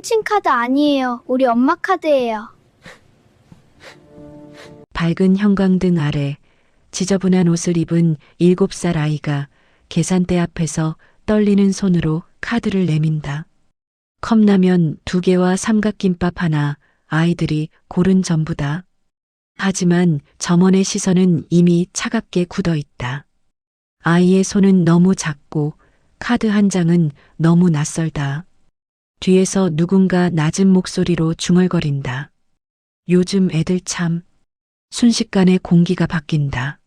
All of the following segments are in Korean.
훔친 카드 아니에요. 우리 엄마 카드예요. 밝은 형광등 아래 지저분한 옷을 입은 7살 아이가 계산대 앞에서 떨리는 손으로 카드를 내민다. 컵라면 2개와 삼각김밥 하나, 아이들이 고른 전부다. 하지만 점원의 시선은 이미 차갑게 굳어 있다. 아이의 손은 너무 작고 카드 한 장은 너무 낯설다. 뒤에서 누군가 낮은 목소리로 중얼거린다. 요즘 애들 참. 순식간에 공기가 바뀐다.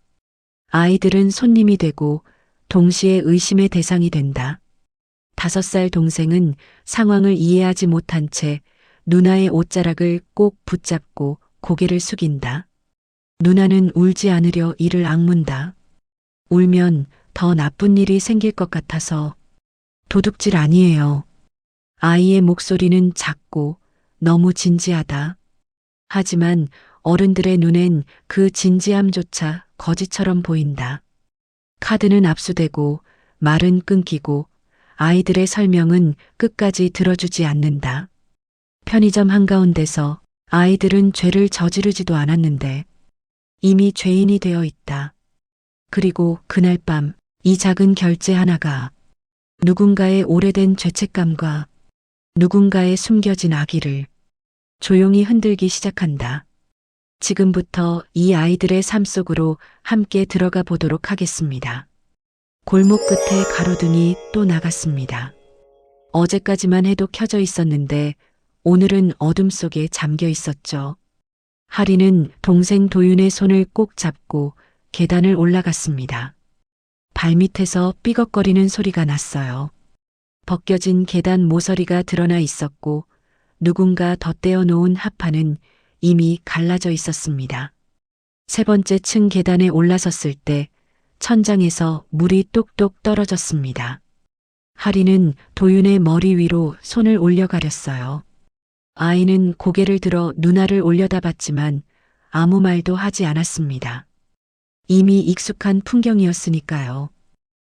아이들은 손님이 되고 동시에 의심의 대상이 된다. 5살 동생은 상황을 이해하지 못한 채 누나의 옷자락을 꼭 붙잡고 고개를 숙인다. 누나는 울지 않으려 이를 악문다. 울면 더 나쁜 일이 생길 것 같아서. 도둑질 아니에요. 아이의 목소리는 작고 너무 진지하다. 하지만 어른들의 눈엔 그 진지함조차 거짓처럼 보인다. 카드는 압수되고 말은 끊기고 아이들의 설명은 끝까지 들어주지 않는다. 편의점 한가운데서 아이들은 죄를 저지르지도 않았는데 이미 죄인이 되어 있다. 그리고 그날 밤 이 작은 결제 하나가 누군가의 오래된 죄책감과 누군가의 숨겨진 악의를 조용히 흔들기 시작한다. 지금부터 이 아이들의 삶 속으로 함께 들어가 보도록 하겠습니다. 골목 끝에 가로등이 또 나갔습니다. 어제까지만 해도 켜져 있었는데 오늘은 어둠 속에 잠겨 있었죠. 하리는 동생 도윤의 손을 꼭 잡고 계단을 올라갔습니다. 발밑에서 삐걱거리는 소리가 났어요. 벗겨진 계단 모서리가 드러나 있었고 누군가 덧대어 놓은 하판은 이미 갈라져 있었습니다. 3번째 층 계단에 올라섰을 때 천장에서 물이 똑똑 떨어졌습니다. 하리는 도윤의 머리 위로 손을 올려가렸어요. 아이는 고개를 들어 누나를 올려다봤지만 아무 말도 하지 않았습니다. 이미 익숙한 풍경이었으니까요.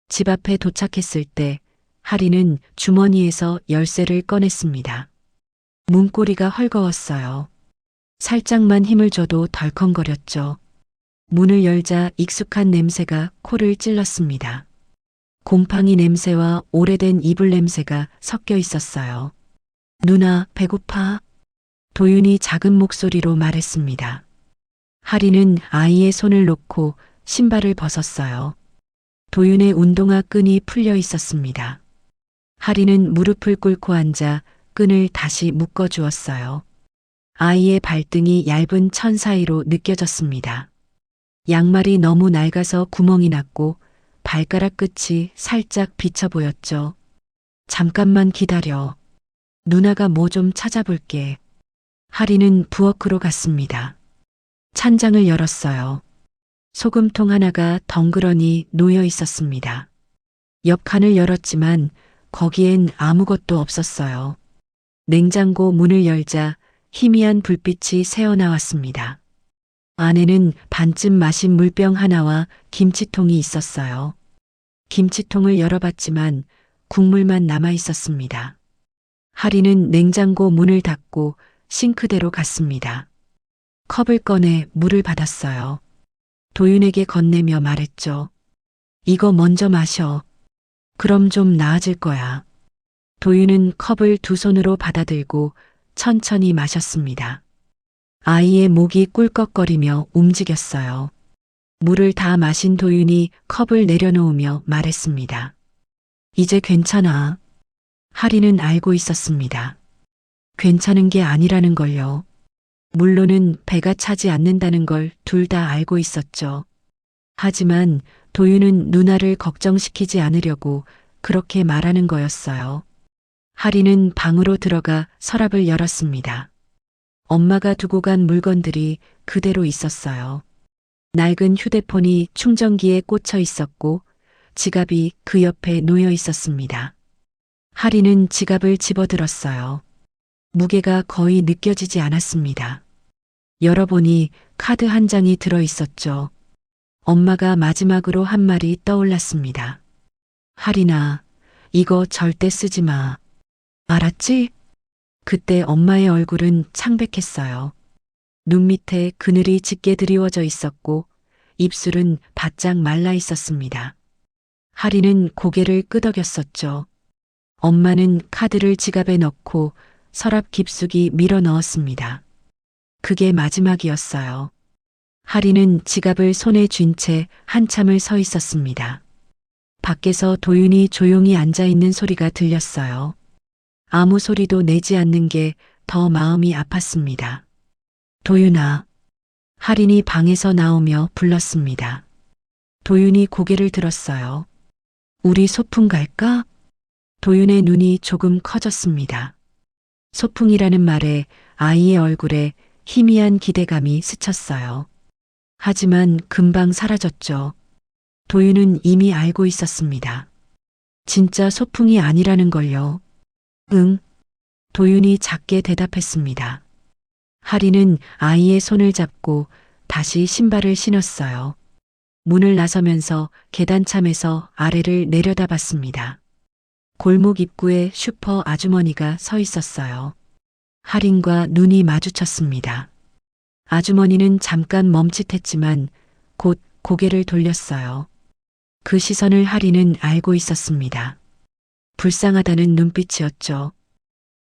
집 앞에 도착했을 때 하리는 주머니에서 열쇠를 꺼냈습니다. 문고리가 헐거웠어요. 살짝만 힘을 줘도 덜컹거렸죠. 문을 열자 익숙한 냄새가 코를 찔렀습니다. 곰팡이 냄새와 오래된 이불 냄새가 섞여 있었어요. 누나, 배고파? 도윤이 작은 목소리로 말했습니다. 하리는 아이의 손을 놓고 신발을 벗었어요. 도윤의 운동화 끈이 풀려 있었습니다. 하리는 무릎을 꿇고 앉아 끈을 다시 묶어주었어요. 아이의 발등이 얇은 천 사이로 느껴졌습니다. 양말이 너무 낡아서 구멍이 났고 발가락 끝이 살짝 비쳐 보였죠. 잠깐만 기다려. 누나가 뭐 좀 찾아볼게. 하리는 부엌으로 갔습니다. 찬장을 열었어요. 소금통 하나가 덩그러니 놓여 있었습니다. 옆 칸을 열었지만 거기엔 아무것도 없었어요. 냉장고 문을 열자 희미한 불빛이 새어나왔습니다. 안에는 반쯤 마신 물병 하나와 김치통이 있었어요. 김치통을 열어봤지만 국물만 남아 있었습니다. 하리는 냉장고 문을 닫고 싱크대로 갔습니다. 컵을 꺼내 물을 받았어요. 도윤에게 건네며 말했죠. 이거 먼저 마셔. 그럼 좀 나아질 거야. 도윤은 컵을 2손으로 받아들고 천천히 마셨습니다. 아이의 목이 꿀꺽거리며 움직였어요. 물을 다 마신 도윤이 컵을 내려놓으며 말했습니다. 이제 괜찮아. 하리는 알고 있었습니다. 괜찮은 게 아니라는 걸요. 물로는 배가 차지 않는다는 걸 둘 다 알고 있었죠. 하지만 도윤은 누나를 걱정시키지 않으려고 그렇게 말하는 거였어요. 하리는 방으로 들어가 서랍을 열었습니다. 엄마가 두고 간 물건들이 그대로 있었어요. 낡은 휴대폰이 충전기에 꽂혀 있었고 지갑이 그 옆에 놓여 있었습니다. 하리는 지갑을 집어들었어요. 무게가 거의 느껴지지 않았습니다. 열어보니 카드 한 장이 들어 있었죠. 엄마가 마지막으로 한 말이 떠올랐습니다. 하리나, 이거 절대 쓰지 마. 알았지? 그때 엄마의 얼굴은 창백했어요. 눈 밑에 그늘이 짙게 드리워져 있었고 입술은 바짝 말라 있었습니다. 하리는 고개를 끄덕였었죠. 엄마는 카드를 지갑에 넣고 서랍 깊숙이 밀어 넣었습니다. 그게 마지막이었어요. 하리는 지갑을 손에 쥔 채 한참을 서 있었습니다. 밖에서 도윤이 조용히 앉아 있는 소리가 들렸어요. 아무 소리도 내지 않는 게 더 마음이 아팠습니다. 도윤아. 하린이 방에서 나오며 불렀습니다. 도윤이 고개를 들었어요. 우리 소풍 갈까? 도윤의 눈이 조금 커졌습니다. 소풍이라는 말에 아이의 얼굴에 희미한 기대감이 스쳤어요. 하지만 금방 사라졌죠. 도윤은 이미 알고 있었습니다. 진짜 소풍이 아니라는 걸요. 응. 도윤이 작게 대답했습니다. 하리는 아이의 손을 잡고 다시 신발을 신었어요. 문을 나서면서 계단참에서 아래를 내려다봤습니다. 골목 입구에 슈퍼 아주머니가 서 있었어요. 하린과 눈이 마주쳤습니다. 아주머니는 잠깐 멈칫했지만 곧 고개를 돌렸어요. 그 시선을 하린은 알고 있었습니다. 불쌍하다는 눈빛이었죠.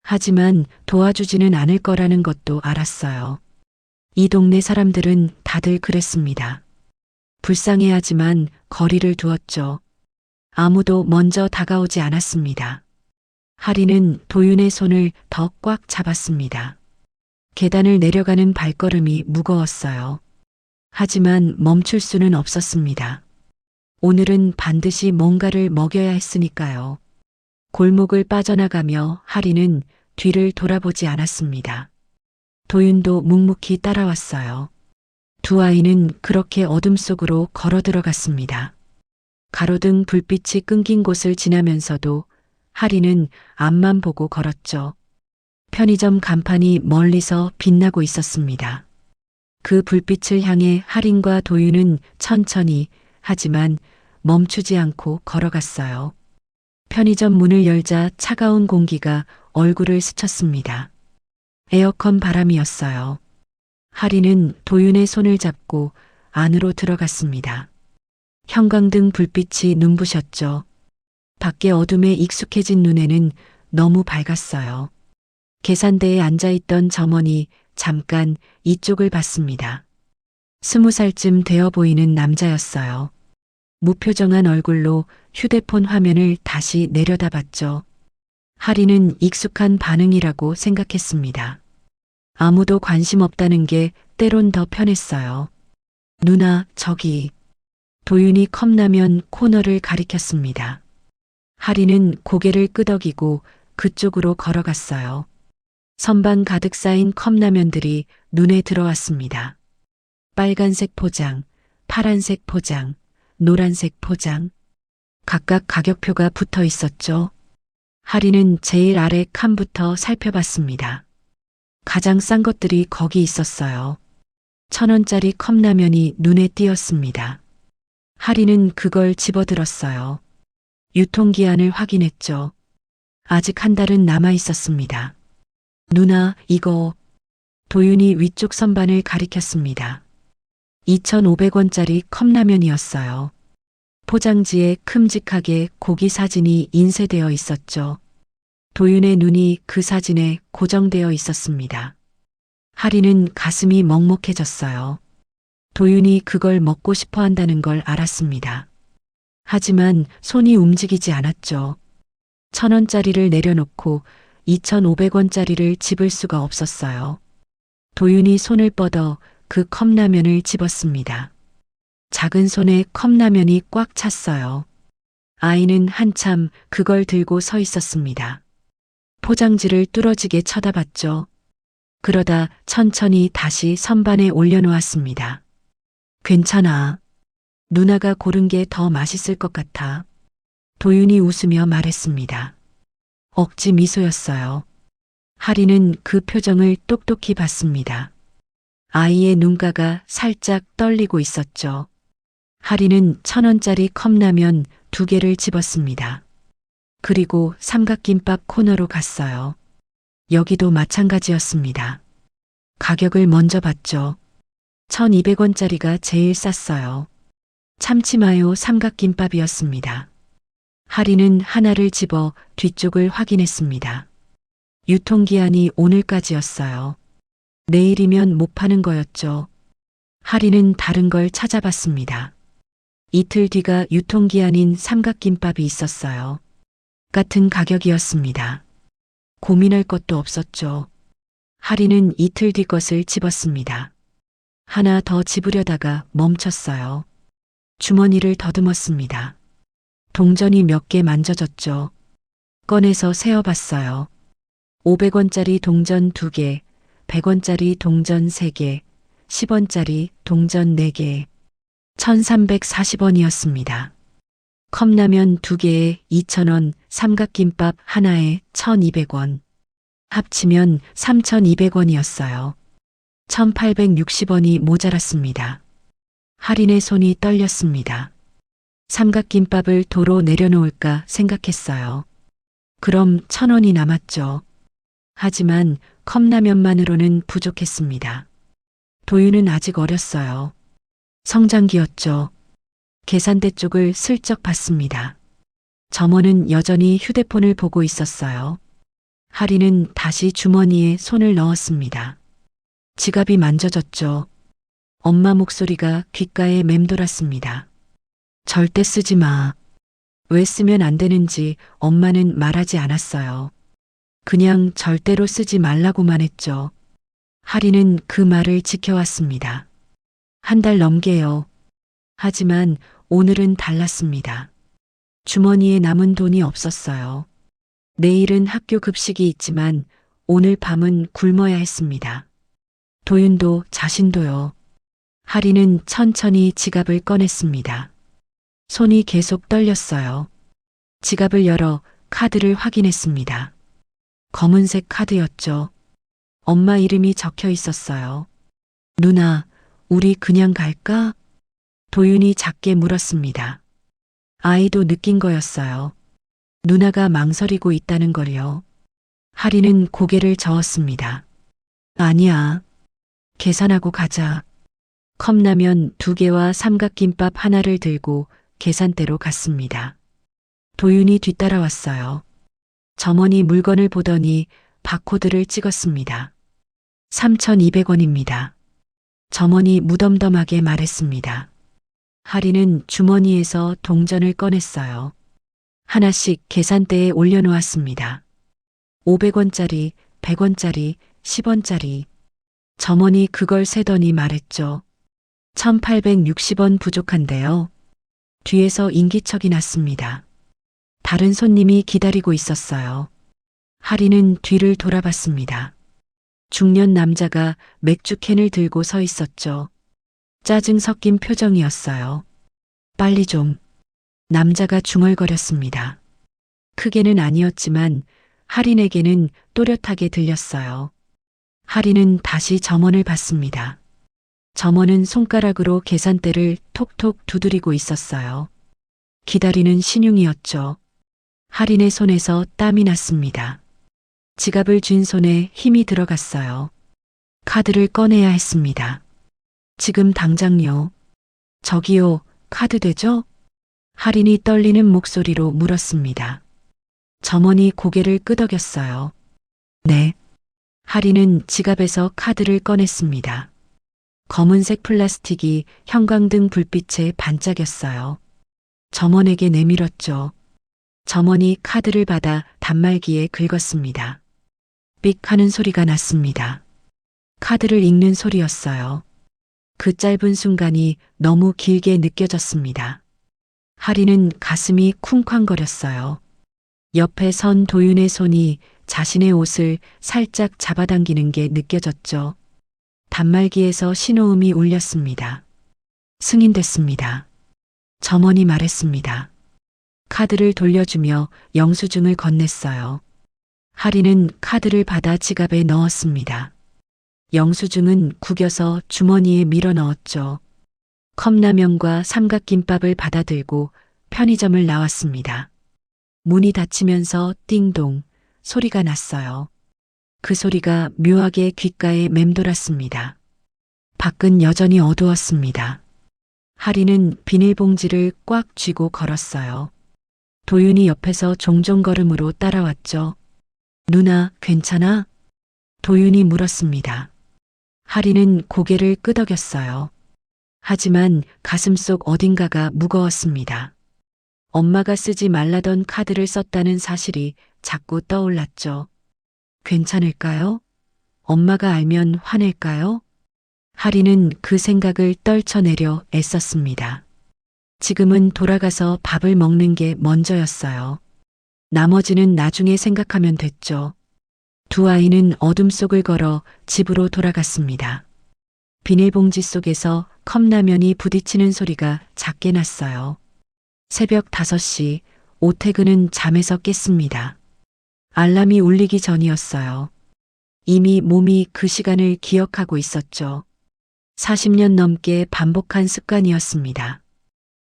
하지만 도와주지는 않을 거라는 것도 알았어요. 이 동네 사람들은 다들 그랬습니다. 불쌍해하지만 거리를 두었죠. 아무도 먼저 다가오지 않았습니다. 하리는 도윤의 손을 더 꽉 잡았습니다. 계단을 내려가는 발걸음이 무거웠어요. 하지만 멈출 수는 없었습니다. 오늘은 반드시 뭔가를 먹여야 했으니까요. 골목을 빠져나가며 하리는 뒤를 돌아보지 않았습니다. 도윤도 묵묵히 따라왔어요. 두 아이는 그렇게 어둠 속으로 걸어 들어갔습니다. 가로등 불빛이 끊긴 곳을 지나면서도 하리는 앞만 보고 걸었죠. 편의점 간판이 멀리서 빛나고 있었습니다. 그 불빛을 향해 하린과 도윤은 천천히 하지만 멈추지 않고 걸어갔어요. 편의점 문을 열자 차가운 공기가 얼굴을 스쳤습니다. 에어컨 바람이었어요. 하리는 도윤의 손을 잡고 안으로 들어갔습니다. 형광등 불빛이 눈부셨죠. 밖에 어둠에 익숙해진 눈에는 너무 밝았어요. 계산대에 앉아있던 점원이 잠깐 이쪽을 봤습니다. 20살쯤 되어 보이는 남자였어요. 무표정한 얼굴로 휴대폰 화면을 다시 내려다봤죠. 하리는 익숙한 반응이라고 생각했습니다. 아무도 관심 없다는 게 때론 더 편했어요. 누나, 저기. 도윤이 컵라면 코너를 가리켰습니다. 하리는 고개를 끄덕이고 그쪽으로 걸어갔어요. 선반 가득 쌓인 컵라면들이 눈에 들어왔습니다. 빨간색 포장, 파란색 포장, 노란색 포장. 각각 가격표가 붙어 있었죠. 하리는 제일 아래 칸부터 살펴봤습니다. 가장 싼 것들이 거기 있었어요. 1,000원짜리 컵라면이 눈에 띄었습니다. 하리는 그걸 집어들었어요. 유통기한을 확인했죠. 아직 한 달은 남아 있었습니다. 누나, 이거. 도윤이 위쪽 선반을 가리켰습니다. 2,500원짜리 컵라면이었어요. 포장지에 큼직하게 고기 사진이 인쇄되어 있었죠. 도윤의 눈이 그 사진에 고정되어 있었습니다. 하리는 가슴이 먹먹해졌어요. 도윤이 그걸 먹고 싶어 한다는 걸 알았습니다. 하지만 손이 움직이지 않았죠. 1,000원짜리를 내려놓고 2,500원짜리를 집을 수가 없었어요. 도윤이 손을 뻗어 그 컵라면을 집었습니다. 작은 손에 컵라면이 꽉 찼어요. 아이는 한참 그걸 들고 서 있었습니다. 포장지를 뚫어지게 쳐다봤죠. 그러다 천천히 다시 선반에 올려놓았습니다. 괜찮아. 누나가 고른 게 더 맛있을 것 같아. 도윤이 웃으며 말했습니다. 억지 미소였어요. 하리는 그 표정을 똑똑히 봤습니다. 아이의 눈가가 살짝 떨리고 있었죠. 하리는 1,000원짜리 컵라면 2개를 집었습니다. 그리고 삼각김밥 코너로 갔어요. 여기도 마찬가지였습니다. 가격을 먼저 봤죠. 1200원짜리가 제일 쌌어요. 참치마요 삼각김밥이었습니다. 할인은 하나를 집어 뒤쪽을 확인했습니다. 유통기한이 오늘까지였어요. 내일이면 못 파는 거였죠. 할인은 다른 걸 찾아봤습니다. 이틀 뒤가 유통기한인 삼각김밥이 있었어요. 같은 가격이었습니다. 고민할 것도 없었죠. 할인은 이틀 뒤 것을 집었습니다. 하나 더 집으려다가 멈췄어요. 주머니를 더듬었습니다. 동전이 몇 개 만져졌죠. 꺼내서 세어봤어요. 500원짜리 동전 2개, 100원짜리 동전 3개, 10원짜리 동전 4개, 1340원이었습니다. 컵라면 2개에 2000원, 삼각김밥 하나에 1200원. 합치면 3200원이었어요. 1860원이 모자랐습니다. 할인의 손이 떨렸습니다. 삼각김밥을 도로 내려놓을까 생각했어요. 그럼 1000원이 남았죠. 하지만 컵라면만으로는 부족했습니다. 도윤은 아직 어렸어요. 성장기였죠. 계산대 쪽을 슬쩍 봤습니다. 점원은 여전히 휴대폰을 보고 있었어요. 할인은 다시 주머니에 손을 넣었습니다. 지갑이 만져졌죠. 엄마 목소리가 귓가에 맴돌았습니다. 절대 쓰지 마. 왜 쓰면 안 되는지 엄마는 말하지 않았어요. 그냥 절대로 쓰지 말라고만 했죠. 할인은 그 말을 지켜왔습니다. 한 달 넘게요. 하지만 오늘은 달랐습니다. 주머니에 남은 돈이 없었어요. 내일은 학교 급식이 있지만 오늘 밤은 굶어야 했습니다. 도윤도 자신도요. 할인은 천천히 지갑을 꺼냈습니다. 손이 계속 떨렸어요. 지갑을 열어 카드를 확인했습니다. 검은색 카드였죠. 엄마 이름이 적혀 있었어요. 누나, 우리 그냥 갈까? 도윤이 작게 물었습니다. 아이도 느낀 거였어요. 누나가 망설이고 있다는 걸요. 할인은 고개를 저었습니다. 아니야. 계산하고 가자. 컵라면 2개와 삼각김밥 하나를 들고 계산대로 갔습니다. 도윤이 뒤따라왔어요. 점원이 물건을 보더니 바코드를 찍었습니다. 3200원입니다. 점원이 무덤덤하게 말했습니다. 할인은 주머니에서 동전을 꺼냈어요. 하나씩 계산대에 올려놓았습니다. 500원짜리, 100원짜리, 10원짜리. 점원이 그걸 세더니 말했죠. 1860원 부족한데요. 뒤에서 인기척이 났습니다. 다른 손님이 기다리고 있었어요. 할인은 뒤를 돌아봤습니다. 중년 남자가 맥주캔을 들고 서 있었죠. 짜증 섞인 표정이었어요. 빨리 좀. 남자가 중얼거렸습니다. 크게는 아니었지만 할인에게는 또렷하게 들렸어요. 할인은 다시 점원을 봤습니다. 점원은 손가락으로 계산대를 톡톡 두드리고 있었어요. 기다리는 신용이었죠. 할인의 손에서 땀이 났습니다. 지갑을 쥔 손에 힘이 들어갔어요. 카드를 꺼내야 했습니다. 지금 당장요. 저기요, 카드 되죠? 할인이 떨리는 목소리로 물었습니다. 점원이 고개를 끄덕였어요. 네. 할인은 지갑에서 카드를 꺼냈습니다. 검은색 플라스틱이 형광등 불빛에 반짝였어요. 점원에게 내밀었죠. 점원이 카드를 받아 단말기에 긁었습니다. 삑 하는 소리가 났습니다. 카드를 읽는 소리였어요. 그 짧은 순간이 너무 길게 느껴졌습니다. 할인은 가슴이 쿵쾅거렸어요. 옆에 선 도윤의 손이 자신의 옷을 살짝 잡아당기는 게 느껴졌죠. 단말기에서 신호음이 울렸습니다. 승인됐습니다. 점원이 말했습니다. 카드를 돌려주며 영수증을 건넸어요. 할인은 카드를 받아 지갑에 넣었습니다. 영수증은 구겨서 주머니에 밀어 넣었죠. 컵라면과 삼각김밥을 받아들고 편의점을 나왔습니다. 문이 닫히면서 띵동 소리가 났어요. 그 소리가 묘하게 귓가에 맴돌았습니다. 밖은 여전히 어두웠습니다. 하리는 비닐봉지를 꽉 쥐고 걸었어요. 도윤이 옆에서 종종 걸음으로 따라왔죠. 누나, 괜찮아? 도윤이 물었습니다. 하리는 고개를 끄덕였어요. 하지만 가슴속 어딘가가 무거웠습니다. 엄마가 쓰지 말라던 카드를 썼다는 사실이 자꾸 떠올랐죠. 괜찮을까요? 엄마가 알면 화낼까요? 하리는 그 생각을 떨쳐내려 애썼습니다. 지금은 돌아가서 밥을 먹는 게 먼저였어요. 나머지는 나중에 생각하면 됐죠. 두 아이는 어둠 속을 걸어 집으로 돌아갔습니다. 비닐봉지 속에서 컵라면이 부딪히는 소리가 작게 났어요. 새벽 5시, 오태근은 잠에서 깼습니다. 알람이 울리기 전이었어요. 이미 몸이 그 시간을 기억하고 있었죠. 40년 넘게 반복한 습관이었습니다.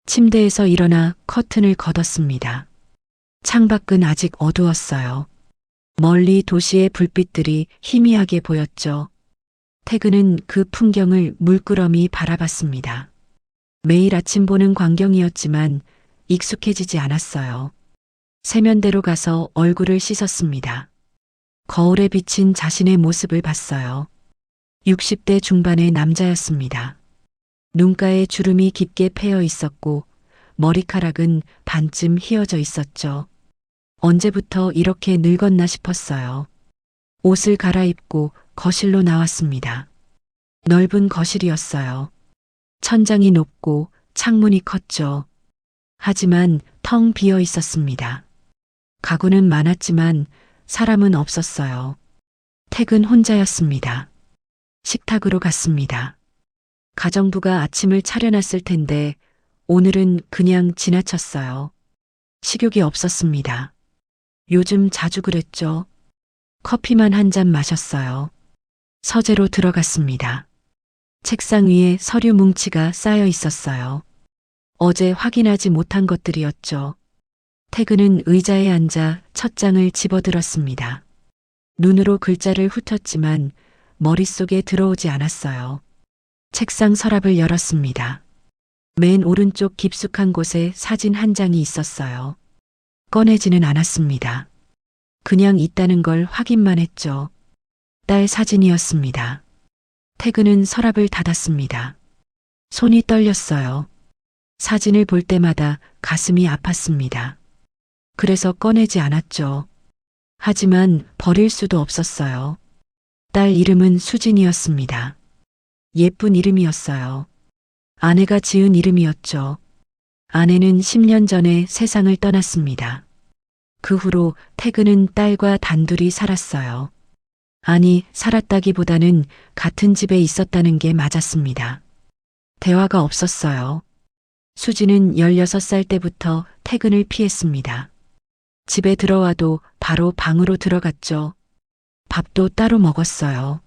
침대에서 일어나 커튼을 걷었습니다. 창밖은 아직 어두웠어요. 멀리 도시의 불빛들이 희미하게 보였죠. 태근은 그 풍경을 물끄러미 바라봤습니다. 매일 아침 보는 광경이었지만 익숙해지지 않았어요. 세면대로 가서 얼굴을 씻었습니다. 거울에 비친 자신의 모습을 봤어요. 60대 중반의 남자였습니다. 눈가에 주름이 깊게 패여 있었고 머리카락은 반쯤 휘어져 있었죠. 언제부터 이렇게 늙었나 싶었어요. 옷을 갈아입고 거실로 나왔습니다. 넓은 거실이었어요. 천장이 높고 창문이 컸죠. 하지만 텅 비어 있었습니다. 가구는 많았지만 사람은 없었어요. 태근 혼자였습니다. 식탁으로 갔습니다. 가정부가 아침을 차려놨을 텐데 오늘은 그냥 지나쳤어요. 식욕이 없었습니다. 요즘 자주 그랬죠. 커피만 한 잔 마셨어요. 서재로 들어갔습니다. 책상 위에 서류 뭉치가 쌓여 있었어요. 어제 확인하지 못한 것들이었죠. 태근은 의자에 앉아 첫 장을 집어들었습니다. 눈으로 글자를 훑었지만 머릿속에 들어오지 않았어요. 책상 서랍을 열었습니다. 맨 오른쪽 깊숙한 곳에 사진 한 장이 있었어요. 꺼내지는 않았습니다. 그냥 있다는 걸 확인만 했죠. 딸 사진이었습니다. 태근은 서랍을 닫았습니다. 손이 떨렸어요. 사진을 볼 때마다 가슴이 아팠습니다. 그래서 꺼내지 않았죠. 하지만 버릴 수도 없었어요. 딸 이름은 수진이었습니다. 예쁜 이름이었어요. 아내가 지은 이름이었죠. 아내는 10년 전에 세상을 떠났습니다. 그 후로 태근은 딸과 단둘이 살았어요. 아니, 살았다기보다는 같은 집에 있었다는 게 맞았습니다. 대화가 없었어요. 수지는 16살 때부터 태근을 피했습니다. 집에 들어와도 바로 방으로 들어갔죠. 밥도 따로 먹었어요.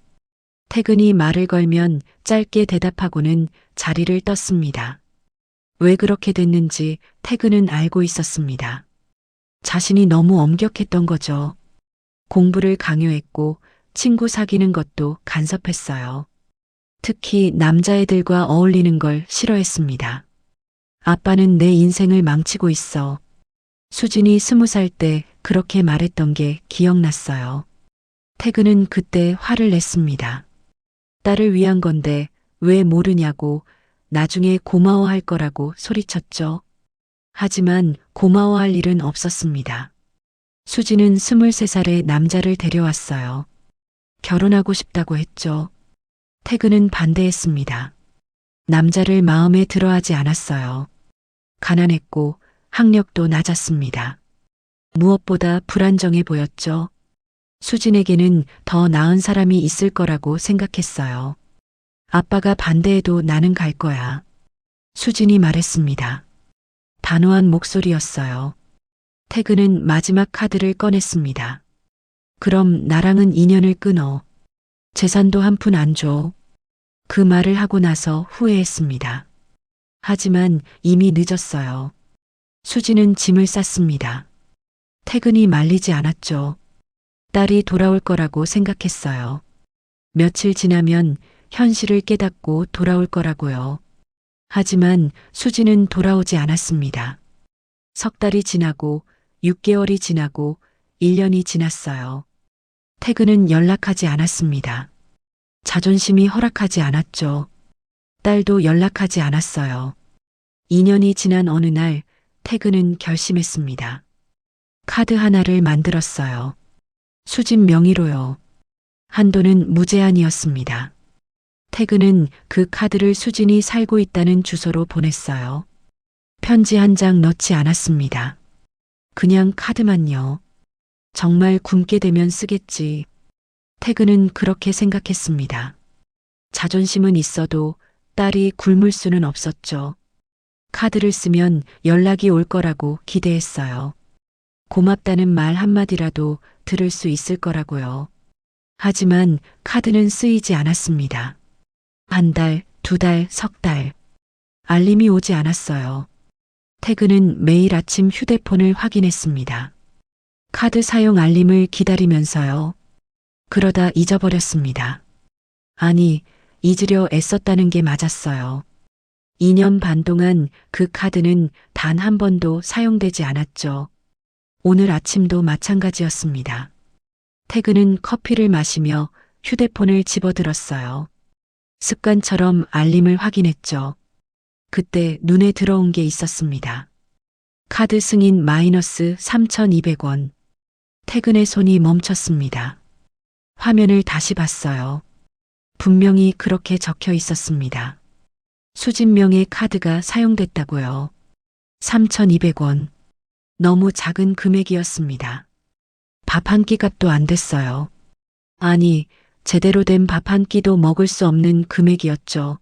태근이 말을 걸면 짧게 대답하고는 자리를 떴습니다. 왜 그렇게 됐는지 태근은 알고 있었습니다. 자신이 너무 엄격했던 거죠. 공부를 강요했고 친구 사귀는 것도 간섭했어요. 특히 남자애들과 어울리는 걸 싫어했습니다. 아빠는 내 인생을 망치고 있어. 수진이 20살 때 그렇게 말했던 게 기억났어요. 태근은 그때 화를 냈습니다. 딸을 위한 건데 왜 모르냐고 나중에 고마워할 거라고 소리쳤죠. 하지만 고마워할 일은 없었습니다. 수지는 23살의 남자를 데려왔어요. 결혼하고 싶다고 했죠. 태근은 반대했습니다. 남자를 마음에 들어하지 않았어요. 가난했고 학력도 낮았습니다. 무엇보다 불안정해 보였죠. 수진에게는 더 나은 사람이 있을 거라고 생각했어요. 아빠가 반대해도 나는 갈 거야. 수진이 말했습니다. 단호한 목소리였어요. 태근은 마지막 카드를 꺼냈습니다. 그럼 나랑은 인연을 끊어. 재산도 한 푼 안 줘. 그 말을 하고 나서 후회했습니다. 하지만 이미 늦었어요. 수지는 짐을 쌌습니다. 태근이 말리지 않았죠. 딸이 돌아올 거라고 생각했어요. 며칠 지나면 현실을 깨닫고 돌아올 거라고요. 하지만 수지는 돌아오지 않았습니다. 석 달이 지나고 6개월이 지나고 1년이 지났어요. 태근은 연락하지 않았습니다. 자존심이 허락하지 않았죠. 딸도 연락하지 않았어요. 2년이 지난 어느 날 태근은 결심했습니다. 카드 하나를 만들었어요. 수진 명의로요. 한도는 무제한이었습니다. 태근은 그 카드를 수진이 살고 있다는 주소로 보냈어요. 편지 한 장 넣지 않았습니다. 그냥 카드만요. 정말 굶게 되면 쓰겠지. 태근은 그렇게 생각했습니다. 자존심은 있어도 딸이 굶을 수는 없었죠. 카드를 쓰면 연락이 올 거라고 기대했어요. 고맙다는 말 한마디라도 들을 수 있을 거라고요. 하지만 카드는 쓰이지 않았습니다. 한 달, 두 달, 석 달. 알림이 오지 않았어요. 태근은 매일 아침 휴대폰을 확인했습니다. 카드 사용 알림을 기다리면서요. 그러다 잊어버렸습니다. 아니, 잊으려 애썼다는 게 맞았어요. 2년 반 동안 그 카드는 단 한 번도 사용되지 않았죠. 오늘 아침도 마찬가지였습니다. 태근은 커피를 마시며 휴대폰을 집어들었어요. 습관처럼 알림을 확인했죠. 그때 눈에 들어온 게 있었습니다. 카드 승인 마이너스 3,200원. 태근의 손이 멈췄습니다. 화면을 다시 봤어요. 분명히 그렇게 적혀 있었습니다. 수진 명의 카드가 사용됐다고요. 3,200원. 너무 작은 금액이었습니다. 밥 한 끼 값도 안 됐어요. 아니, 제대로 된 밥 한 끼도 먹을 수 없는 금액이었죠.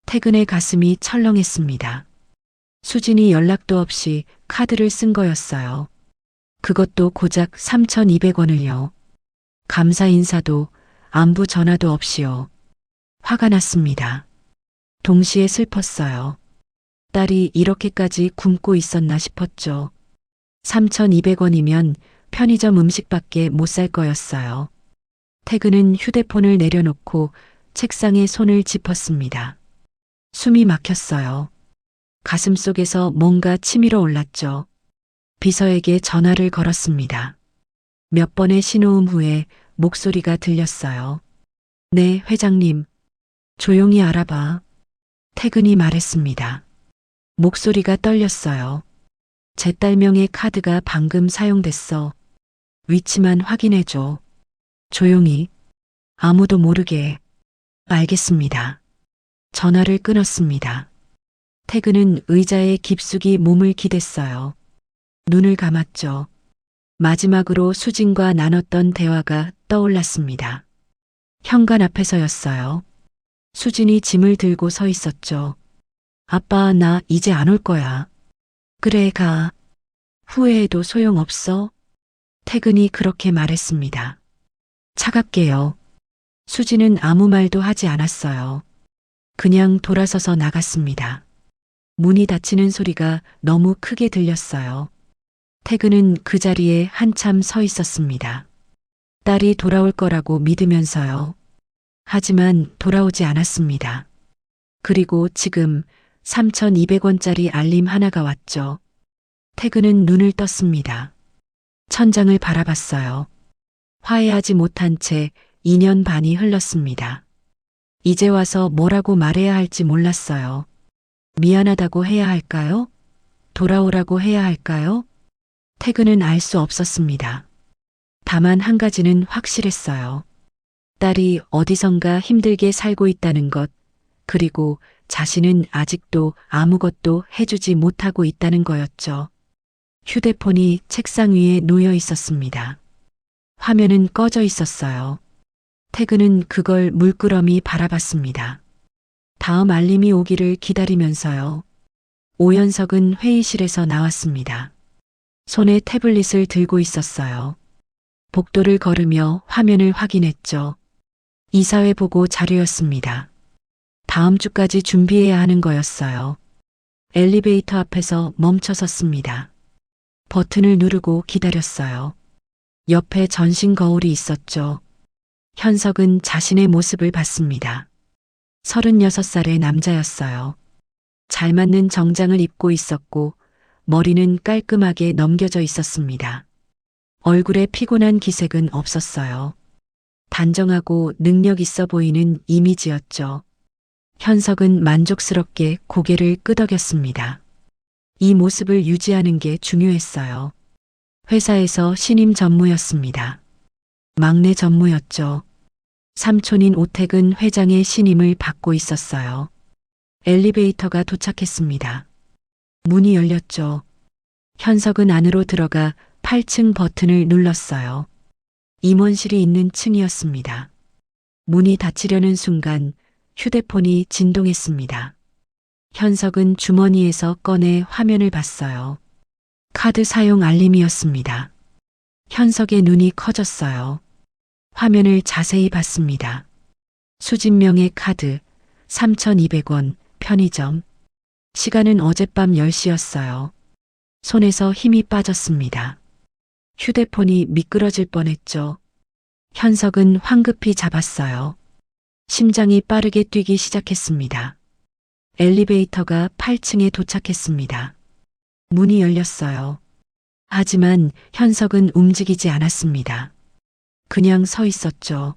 태근의 가슴이 철렁했습니다. 수진이 연락도 없이 카드를 쓴 거였어요. 그것도 고작 3,200원을요. 감사 인사도 안부 전화도 없이요. 화가 났습니다. 동시에 슬펐어요. 딸이 이렇게까지 굶고 있었나 싶었죠. 3,200원이면 편의점 음식밖에 못 살 거였어요. 태근은 휴대폰을 내려놓고 책상에 손을 짚었습니다. 숨이 막혔어요. 가슴 속에서 뭔가 치밀어 올랐죠. 비서에게 전화를 걸었습니다. 몇 번의 신호음 후에 목소리가 들렸어요. 네, 회장님. 조용히 알아봐. 태근이 말했습니다. 목소리가 떨렸어요. 제 딸명의 카드가 방금 사용됐어. 위치만 확인해줘. 조용히. 아무도 모르게. 알겠습니다. 전화를 끊었습니다. 태근은 의자에 깊숙이 몸을 기댔어요. 눈을 감았죠. 마지막으로 수진과 나눴던 대화가 떠올랐습니다. 현관 앞에서였어요. 수진이 짐을 들고 서 있었죠. 아빠, 나 이제 안 올 거야. 그래, 가. 후회해도 소용없어. 태근이 그렇게 말했습니다. 차갑게요. 수진은 아무 말도 하지 않았어요. 그냥 돌아서서 나갔습니다. 문이 닫히는 소리가 너무 크게 들렸어요. 태근은 그 자리에 한참 서 있었습니다. 딸이 돌아올 거라고 믿으면서요. 하지만 돌아오지 않았습니다. 그리고 지금 3,200원짜리 알림 하나가 왔죠. 태근은 눈을 떴습니다. 천장을 바라봤어요. 화해하지 못한 채 2년 반이 흘렀습니다. 이제 와서 뭐라고 말해야 할지 몰랐어요. 미안하다고 해야 할까요? 돌아오라고 해야 할까요? 태근은 알 수 없었습니다. 다만 한 가지는 확실했어요. 딸이 어디선가 힘들게 살고 있다는 것, 그리고 자신은 아직도 아무것도 해주지 못하고 있다는 거였죠. 휴대폰이 책상 위에 놓여 있었습니다. 화면은 꺼져 있었어요. 태근은 그걸 물끄러미 바라봤습니다. 다음 알림이 오기를 기다리면서요. 오연석은 회의실에서 나왔습니다. 손에 태블릿을 들고 있었어요. 복도를 걸으며 화면을 확인했죠. 이사회 보고 자료였습니다. 다음 주까지 준비해야 하는 거였어요. 엘리베이터 앞에서 멈춰 섰습니다. 버튼을 누르고 기다렸어요. 옆에 전신 거울이 있었죠. 현석은 자신의 모습을 봤습니다. 36살의 남자였어요. 잘 맞는 정장을 입고 있었고 머리는 깔끔하게 넘겨져 있었습니다. 얼굴에 피곤한 기색은 없었어요. 단정하고 능력 있어 보이는 이미지였죠. 현석은 만족스럽게 고개를 끄덕였습니다. 이 모습을 유지하는 게 중요했어요. 회사에서 신임 전무였습니다. 막내 전무였죠. 삼촌인 오택은 회장의 신임을 받고 있었어요. 엘리베이터가 도착했습니다. 문이 열렸죠. 현석은 안으로 들어가 8층 버튼을 눌렀어요. 임원실이 있는 층이었습니다. 문이 닫히려는 순간 휴대폰이 진동했습니다. 현석은 주머니에서 꺼내 화면을 봤어요. 카드 사용 알림이었습니다. 현석의 눈이 커졌어요. 화면을 자세히 봤습니다. 수진명의 카드, 3,200원, 편의점. 시간은 어젯밤 10시였어요. 손에서 힘이 빠졌습니다. 휴대폰이 미끄러질 뻔했죠. 현석은 황급히 잡았어요. 심장이 빠르게 뛰기 시작했습니다. 엘리베이터가 8층에 도착했습니다. 문이 열렸어요. 하지만 현석은 움직이지 않았습니다. 그냥 서 있었죠.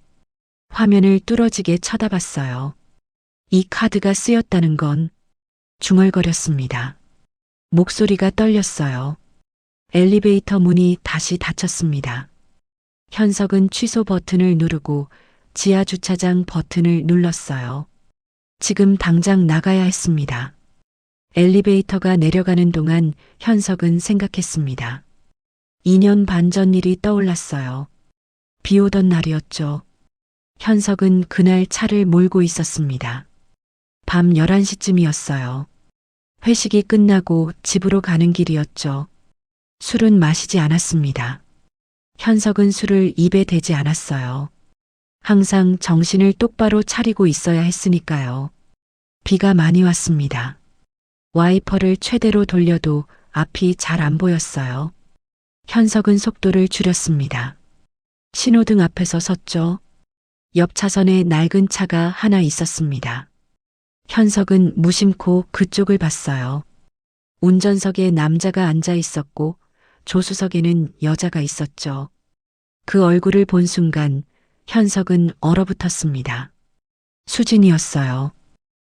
화면을 뚫어지게 쳐다봤어요. 이 카드가 쓰였다는 건 중얼거렸습니다. 목소리가 떨렸어요. 엘리베이터 문이 다시 닫혔습니다. 현석은 취소 버튼을 누르고 지하 주차장 버튼을 눌렀어요. 지금 당장 나가야 했습니다. 엘리베이터가 내려가는 동안 현석은 생각했습니다. 2년 반 전 일이 떠올랐어요. 비 오던 날이었죠. 현석은 그날 차를 몰고 있었습니다. 밤 11시쯤이었어요. 회식이 끝나고 집으로 가는 길이었죠. 술은 마시지 않았습니다. 현석은 술을 입에 대지 않았어요. 항상 정신을 똑바로 차리고 있어야 했으니까요. 비가 많이 왔습니다. 와이퍼를 최대로 돌려도 앞이 잘 안 보였어요. 현석은 속도를 줄였습니다. 신호등 앞에서 섰죠. 옆 차선에 낡은 차가 하나 있었습니다. 현석은 무심코 그쪽을 봤어요. 운전석에 남자가 앉아 있었고 조수석에는 여자가 있었죠. 그 얼굴을 본 순간 현석은 얼어붙었습니다. 수진이었어요.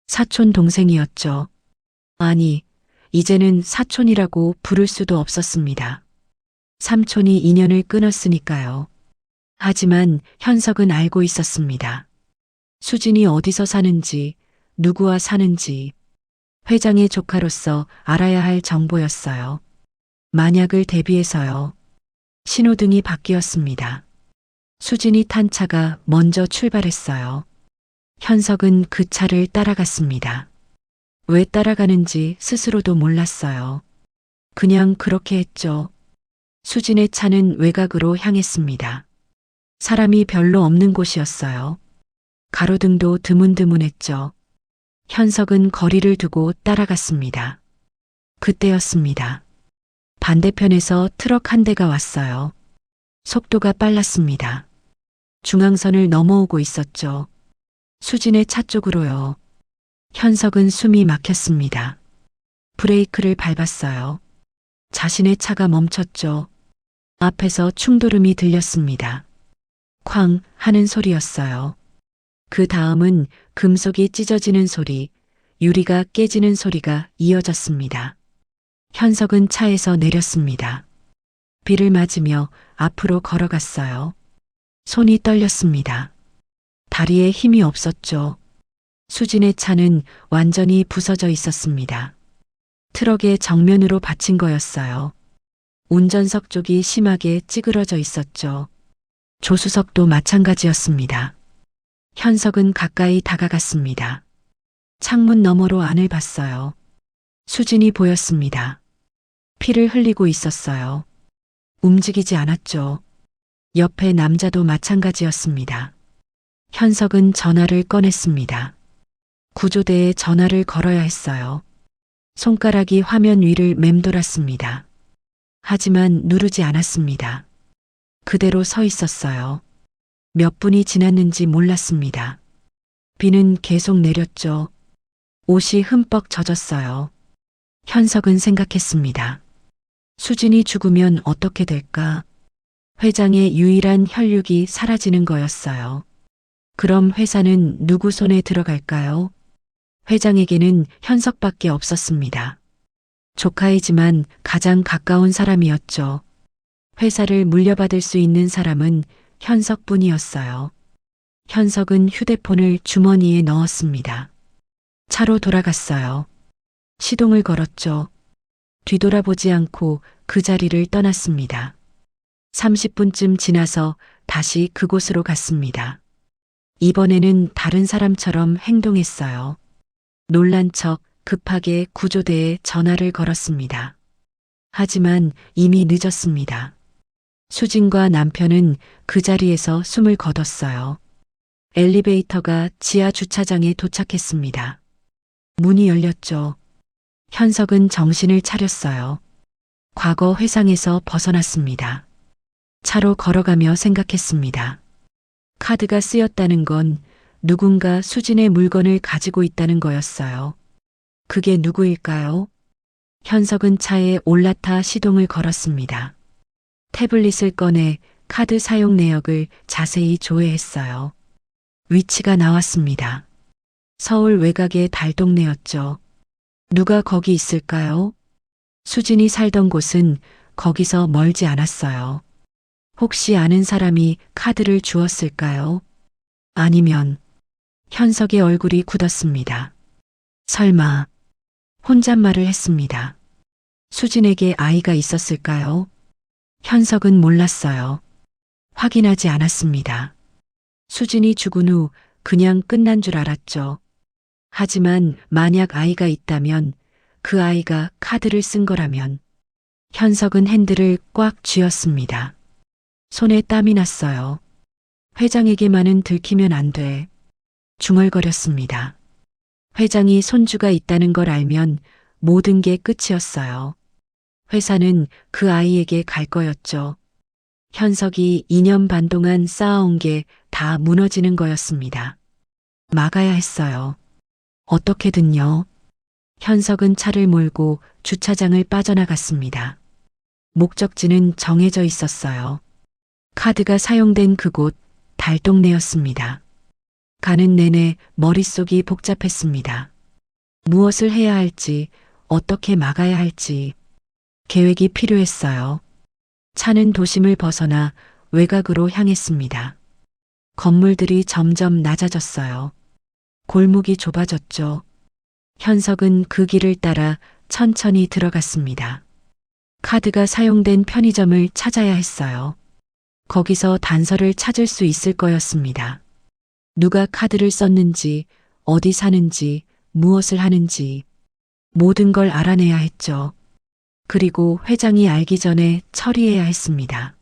사촌 동생이었죠. 아니, 이제는 사촌이라고 부를 수도 없었습니다. 삼촌이 인연을 끊었으니까요. 하지만 현석은 알고 있었습니다. 수진이 어디서 사는지, 누구와 사는지, 회장의 조카로서 알아야 할 정보였어요. 만약을 대비해서요. 신호등이 바뀌었습니다. 수진이 탄 차가 먼저 출발했어요. 현석은 그 차를 따라갔습니다. 왜 따라가는지 스스로도 몰랐어요. 그냥 그렇게 했죠. 수진의 차는 외곽으로 향했습니다. 사람이 별로 없는 곳이었어요. 가로등도 드문드문했죠. 현석은 거리를 두고 따라갔습니다. 그때였습니다. 반대편에서 트럭 한 대가 왔어요. 속도가 빨랐습니다. 중앙선을 넘어오고 있었죠. 수진의 차 쪽으로요. 현석은 숨이 막혔습니다. 브레이크를 밟았어요. 자신의 차가 멈췄죠. 앞에서 충돌음이 들렸습니다. 쾅 하는 소리였어요. 그 다음은 금속이 찢어지는 소리, 유리가 깨지는 소리가 이어졌습니다. 현석은 차에서 내렸습니다. 비를 맞으며 앞으로 걸어갔어요. 손이 떨렸습니다. 다리에 힘이 없었죠. 수진의 차는 완전히 부서져 있었습니다. 트럭의 정면으로 받친 거였어요. 운전석 쪽이 심하게 찌그러져 있었죠. 조수석도 마찬가지였습니다. 현석은 가까이 다가갔습니다. 창문 너머로 안을 봤어요. 수진이 보였습니다. 피를 흘리고 있었어요. 움직이지 않았죠. 옆에 남자도 마찬가지였습니다. 현석은 전화를 꺼냈습니다. 구조대에 전화를 걸어야 했어요. 손가락이 화면 위를 맴돌았습니다. 하지만 누르지 않았습니다. 그대로 서 있었어요. 몇 분이 지났는지 몰랐습니다. 비는 계속 내렸죠. 옷이 흠뻑 젖었어요. 현석은 생각했습니다. 수진이 죽으면 어떻게 될까? 회장의 유일한 혈육이 사라지는 거였어요. 그럼 회사는 누구 손에 들어갈까요? 회장에게는 현석밖에 없었습니다. 조카이지만 가장 가까운 사람이었죠. 회사를 물려받을 수 있는 사람은 현석뿐이었어요. 현석은 휴대폰을 주머니에 넣었습니다. 차로 돌아갔어요. 시동을 걸었죠. 뒤돌아보지 않고 그 자리를 떠났습니다. 30분쯤 지나서 다시 그곳으로 갔습니다. 이번에는 다른 사람처럼 행동했어요. 놀란 척 급하게 구조대에 전화를 걸었습니다. 하지만 이미 늦었습니다. 수진과 남편은 그 자리에서 숨을 거뒀어요. 엘리베이터가 지하 주차장에 도착했습니다. 문이 열렸죠. 현석은 정신을 차렸어요. 과거 회상에서 벗어났습니다. 차로 걸어가며 생각했습니다. 카드가 쓰였다는 건 누군가 수진의 물건을 가지고 있다는 거였어요. 그게 누구일까요? 현석은 차에 올라타 시동을 걸었습니다. 태블릿을 꺼내 카드 사용 내역을 자세히 조회했어요. 위치가 나왔습니다. 서울 외곽의 달동네였죠. 누가 거기 있을까요? 수진이 살던 곳은 거기서 멀지 않았어요. 혹시 아는 사람이 카드를 주었을까요? 아니면 현석의 얼굴이 굳었습니다. 설마 혼잣말을 했습니다. 수진에게 아이가 있었을까요? 현석은 몰랐어요. 확인하지 않았습니다. 수진이 죽은 후 그냥 끝난 줄 알았죠. 하지만 만약 아이가 있다면 그 아이가 카드를 쓴 거라면 현석은 핸들을 꽉 쥐었습니다. 손에 땀이 났어요. 회장에게만은 들키면 안 돼. 중얼거렸습니다. 회장이 손주가 있다는 걸 알면 모든 게 끝이었어요. 회사는 그 아이에게 갈 거였죠. 현석이 2년 반 동안 쌓아온 게 다 무너지는 거였습니다. 막아야 했어요. 어떻게든요. 현석은 차를 몰고 주차장을 빠져나갔습니다. 목적지는 정해져 있었어요. 카드가 사용된 그곳 달동네였습니다. 가는 내내 머릿속이 복잡했습니다. 무엇을 해야 할지, 어떻게 막아야 할지 계획이 필요했어요. 차는 도심을 벗어나 외곽으로 향했습니다. 건물들이 점점 낮아졌어요. 골목이 좁아졌죠. 현석은 그 길을 따라 천천히 들어갔습니다. 카드가 사용된 편의점을 찾아야 했어요. 거기서 단서를 찾을 수 있을 거였습니다. 누가 카드를 썼는지, 어디 사는지, 무엇을 하는지 모든 걸 알아내야 했죠. 그리고 회장이 알기 전에 처리해야 했습니다.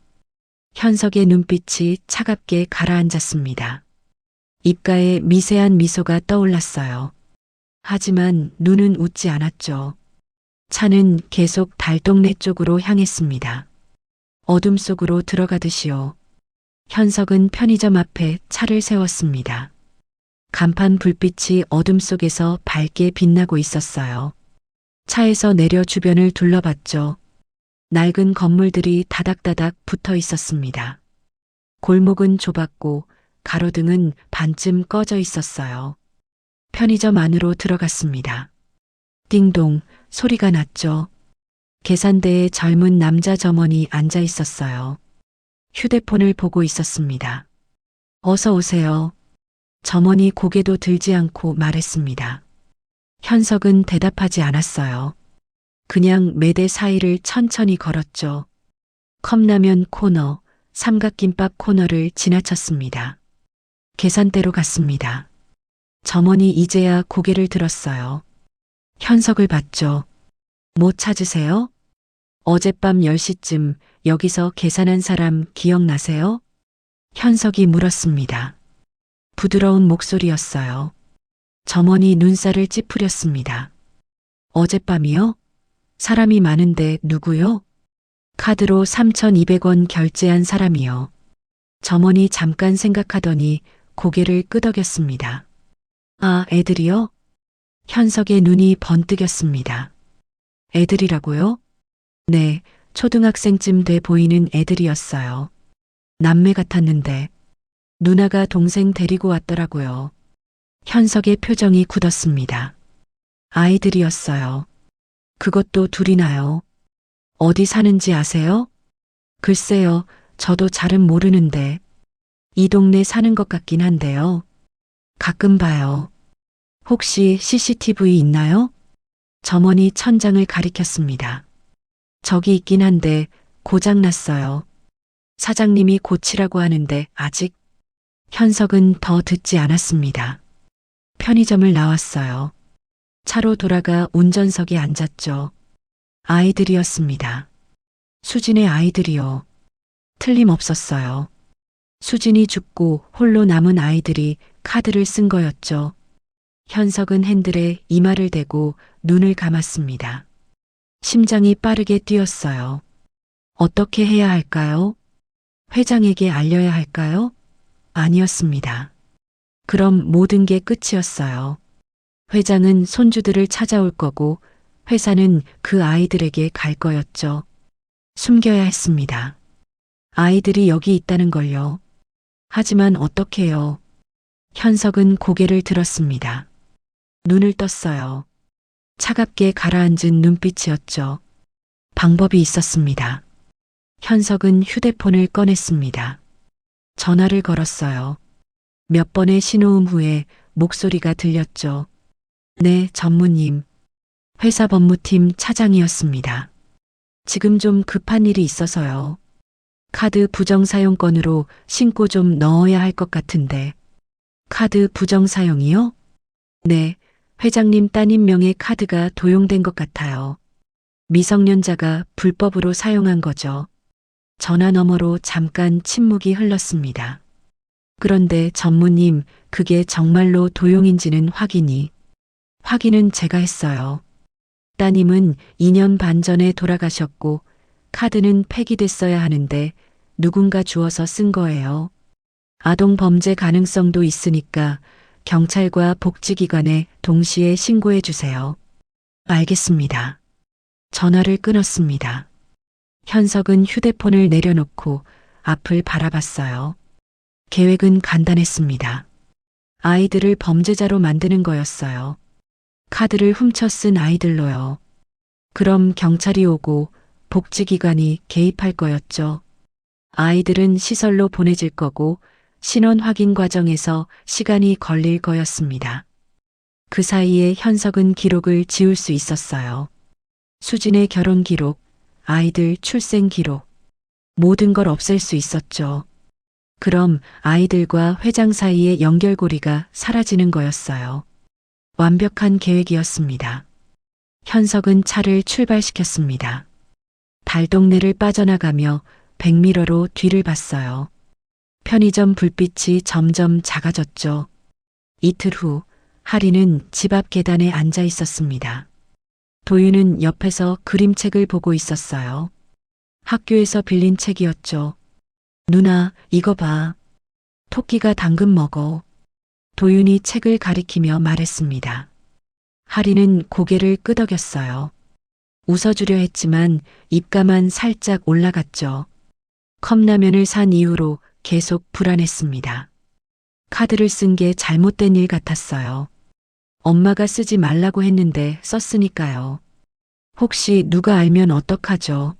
현석의 눈빛이 차갑게 가라앉았습니다. 입가에 미세한 미소가 떠올랐어요. 하지만 눈은 웃지 않았죠. 차는 계속 달동네 쪽으로 향했습니다. 어둠 속으로 들어가듯이요. 현석은 편의점 앞에 차를 세웠습니다. 간판 불빛이 어둠 속에서 밝게 빛나고 있었어요. 차에서 내려 주변을 둘러봤죠. 낡은 건물들이 다닥다닥 붙어 있었습니다. 골목은 좁았고 가로등은 반쯤 꺼져 있었어요. 편의점 안으로 들어갔습니다. 띵동 소리가 났죠. 계산대에 젊은 남자 점원이 앉아 있었어요. 휴대폰을 보고 있었습니다. 어서 오세요. 점원이 고개도 들지 않고 말했습니다. 현석은 대답하지 않았어요. 그냥 매대 사이를 천천히 걸었죠. 컵라면 코너, 삼각김밥 코너를 지나쳤습니다. 계산대로 갔습니다. 점원이 이제야 고개를 들었어요. 현석을 봤죠. 뭐 찾으세요? 어젯밤 10시쯤 여기서 계산한 사람 기억나세요? 현석이 물었습니다. 부드러운 목소리였어요. 점원이 눈살을 찌푸렸습니다. 어젯밤이요? 사람이 많은데 누구요? 카드로 3,200원 결제한 사람이요. 점원이 잠깐 생각하더니 고개를 끄덕였습니다. 아, 애들이요? 현석의 눈이 번뜩였습니다. 애들이라고요? 네, 초등학생쯤 돼 보이는 애들이었어요. 남매 같았는데 누나가 동생 데리고 왔더라고요. 현석의 표정이 굳었습니다. 아이들이었어요. 그것도 둘이나요? 어디 사는지 아세요? 글쎄요, 저도 잘은 모르는데 이 동네 사는 것 같긴 한데요. 가끔 봐요. 혹시 CCTV 있나요? 점원이 천장을 가리켰습니다. 저기 있긴 한데 고장났어요. 사장님이 고치라고 하는데 아직. 현석은 더 듣지 않았습니다. 편의점을 나왔어요. 차로 돌아가 운전석에 앉았죠. 아이들이었습니다. 수진의 아이들이요. 틀림없었어요. 수진이 죽고 홀로 남은 아이들이 카드를 쓴 거였죠. 현석은 핸들에 이마를 대고 눈을 감았습니다. 심장이 빠르게 뛰었어요. 어떻게 해야 할까요? 회장에게 알려야 할까요? 아니었습니다. 그럼 모든 게 끝이었어요. 회장은 손주들을 찾아올 거고 회사는 그 아이들에게 갈 거였죠. 숨겨야 했습니다. 아이들이 여기 있다는 걸요. 하지만 어떡해요? 현석은 고개를 들었습니다. 눈을 떴어요. 차갑게 가라앉은 눈빛이었죠. 방법이 있었습니다. 현석은 휴대폰을 꺼냈습니다. 전화를 걸었어요. 몇 번의 신호음 후에 목소리가 들렸죠. 네, 전무님. 회사 법무팀 차장이었습니다. 지금 좀 급한 일이 있어서요. 카드 부정사용 건으로 신고 좀 넣어야 할 것 같은데. 카드 부정사용이요? 네, 회장님 따님 명의 카드가 도용된 것 같아요. 미성년자가 불법으로 사용한 거죠. 전화 너머로 잠깐 침묵이 흘렀습니다. 그런데 전무님, 그게 정말로 도용인지는 확인은 제가 했어요. 따님은 2년 반 전에 돌아가셨고 카드는 폐기됐어야 하는데 누군가 주워서 쓴 거예요. 아동 범죄 가능성도 있으니까 경찰과 복지기관에 동시에 신고해 주세요. 알겠습니다. 전화를 끊었습니다. 현석은 휴대폰을 내려놓고 앞을 바라봤어요. 계획은 간단했습니다. 아이들을 범죄자로 만드는 거였어요. 카드를 훔쳐 쓴 아이들로요. 그럼 경찰이 오고 복지기관이 개입할 거였죠. 아이들은 시설로 보내질 거고 신원 확인 과정에서 시간이 걸릴 거였습니다. 그 사이에 현석은 기록을 지울 수 있었어요. 수진의 결혼 기록, 아이들 출생 기록, 모든 걸 없앨 수 있었죠. 그럼 아이들과 회장 사이의 연결고리가 사라지는 거였어요. 완벽한 계획이었습니다. 현석은 차를 출발시켰습니다. 달동네를 빠져나가며 백미러로 뒤를 봤어요. 편의점 불빛이 점점 작아졌죠. 이틀 후 하리는 집 앞 계단에 앉아 있었습니다. 도윤은 옆에서 그림책을 보고 있었어요. 학교에서 빌린 책이었죠. 누나, 이거 봐. 토끼가 당근 먹어. 도윤이 책을 가리키며 말했습니다. 하리는 고개를 끄덕였어요. 웃어주려 했지만 입가만 살짝 올라갔죠. 컵라면을 산 이후로 계속 불안했습니다. 카드를 쓴 게 잘못된 일 같았어요. 엄마가 쓰지 말라고 했는데 썼으니까요. 혹시 누가 알면 어떡하죠?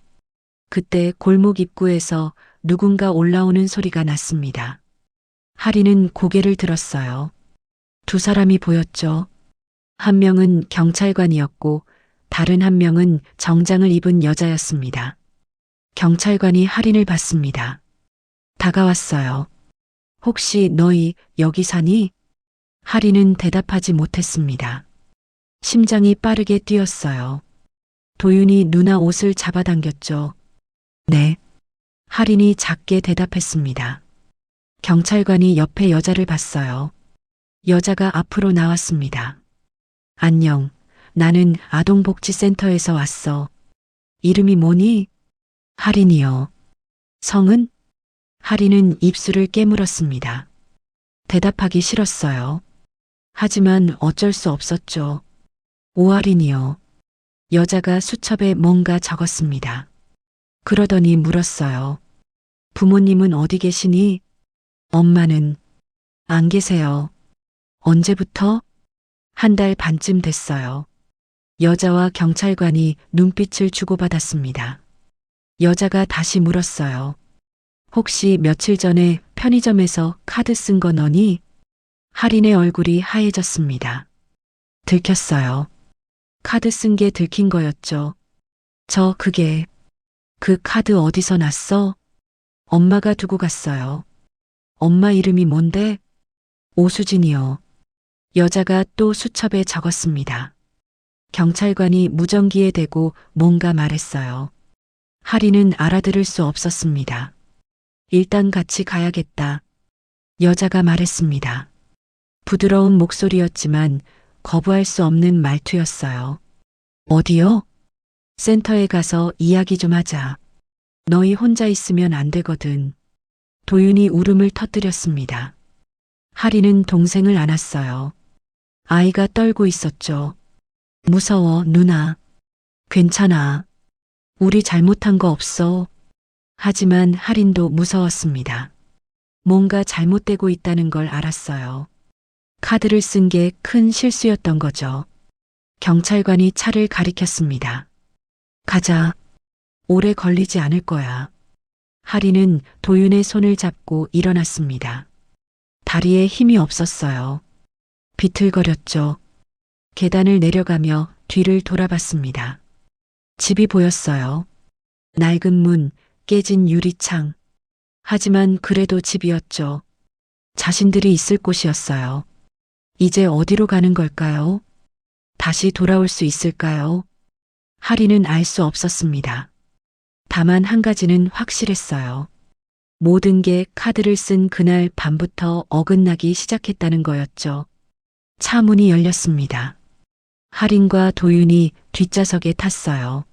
그때 골목 입구에서 누군가 올라오는 소리가 났습니다. 하리는 고개를 들었어요. 두 사람이 보였죠. 한 명은 경찰관이었고 다른 한 명은 정장을 입은 여자였습니다. 경찰관이 하린을 봤습니다. 다가왔어요. 혹시 너희 여기 사니? 하린은 대답하지 못했습니다. 심장이 빠르게 뛰었어요. 도윤이 누나 옷을 잡아당겼죠. 네. 하린이 작게 대답했습니다. 경찰관이 옆에 여자를 봤어요. 여자가 앞으로 나왔습니다. 안녕. 나는 아동복지센터에서 왔어. 이름이 뭐니? 할인이요. 성은? 할인은 입술을 깨물었습니다. 대답하기 싫었어요. 하지만 어쩔 수 없었죠. 오할인이요. 여자가 수첩에 뭔가 적었습니다. 그러더니 물었어요. 부모님은 어디 계시니? 엄마는 안 계세요. 언제부터? 한 달 반쯤 됐어요. 여자와 경찰관이 눈빛을 주고받았습니다. 여자가 다시 물었어요. 혹시 며칠 전에 편의점에서 카드 쓴 거 너니? 할인의 얼굴이 하얘졌습니다. 들켰어요. 카드 쓴 게 들킨 거였죠. 그 카드 어디서 났어? 엄마가 두고 갔어요. 엄마 이름이 뭔데? 오수진이요. 여자가 또 수첩에 적었습니다. 경찰관이 무전기에 대고 뭔가 말했어요. 할인은 알아들을 수 없었습니다. 일단 같이 가야겠다. 여자가 말했습니다. 부드러운 목소리였지만 거부할 수 없는 말투였어요. 어디요? 센터에 가서 이야기 좀 하자. 너희 혼자 있으면 안 되거든. 도윤이 울음을 터뜨렸습니다. 할인은 동생을 안았어요. 아이가 떨고 있었죠. 무서워, 누나. 괜찮아. 우리 잘못한 거 없어. 하지만 할인도 무서웠습니다. 뭔가 잘못되고 있다는 걸 알았어요. 카드를 쓴 게 큰 실수였던 거죠. 경찰관이 차를 가리켰습니다. 가자. 오래 걸리지 않을 거야. 할인은 도윤의 손을 잡고 일어났습니다. 다리에 힘이 없었어요. 비틀거렸죠. 계단을 내려가며 뒤를 돌아봤습니다. 집이 보였어요. 낡은 문, 깨진 유리창. 하지만 그래도 집이었죠. 자신들이 있을 곳이었어요. 이제 어디로 가는 걸까요? 다시 돌아올 수 있을까요? 할인은 알 수 없었습니다. 다만 한 가지는 확실했어요. 모든 게 카드를 쓴 그날 밤부터 어긋나기 시작했다는 거였죠. 차 문이 열렸습니다. 할인과 도윤이 뒷좌석에 탔어요.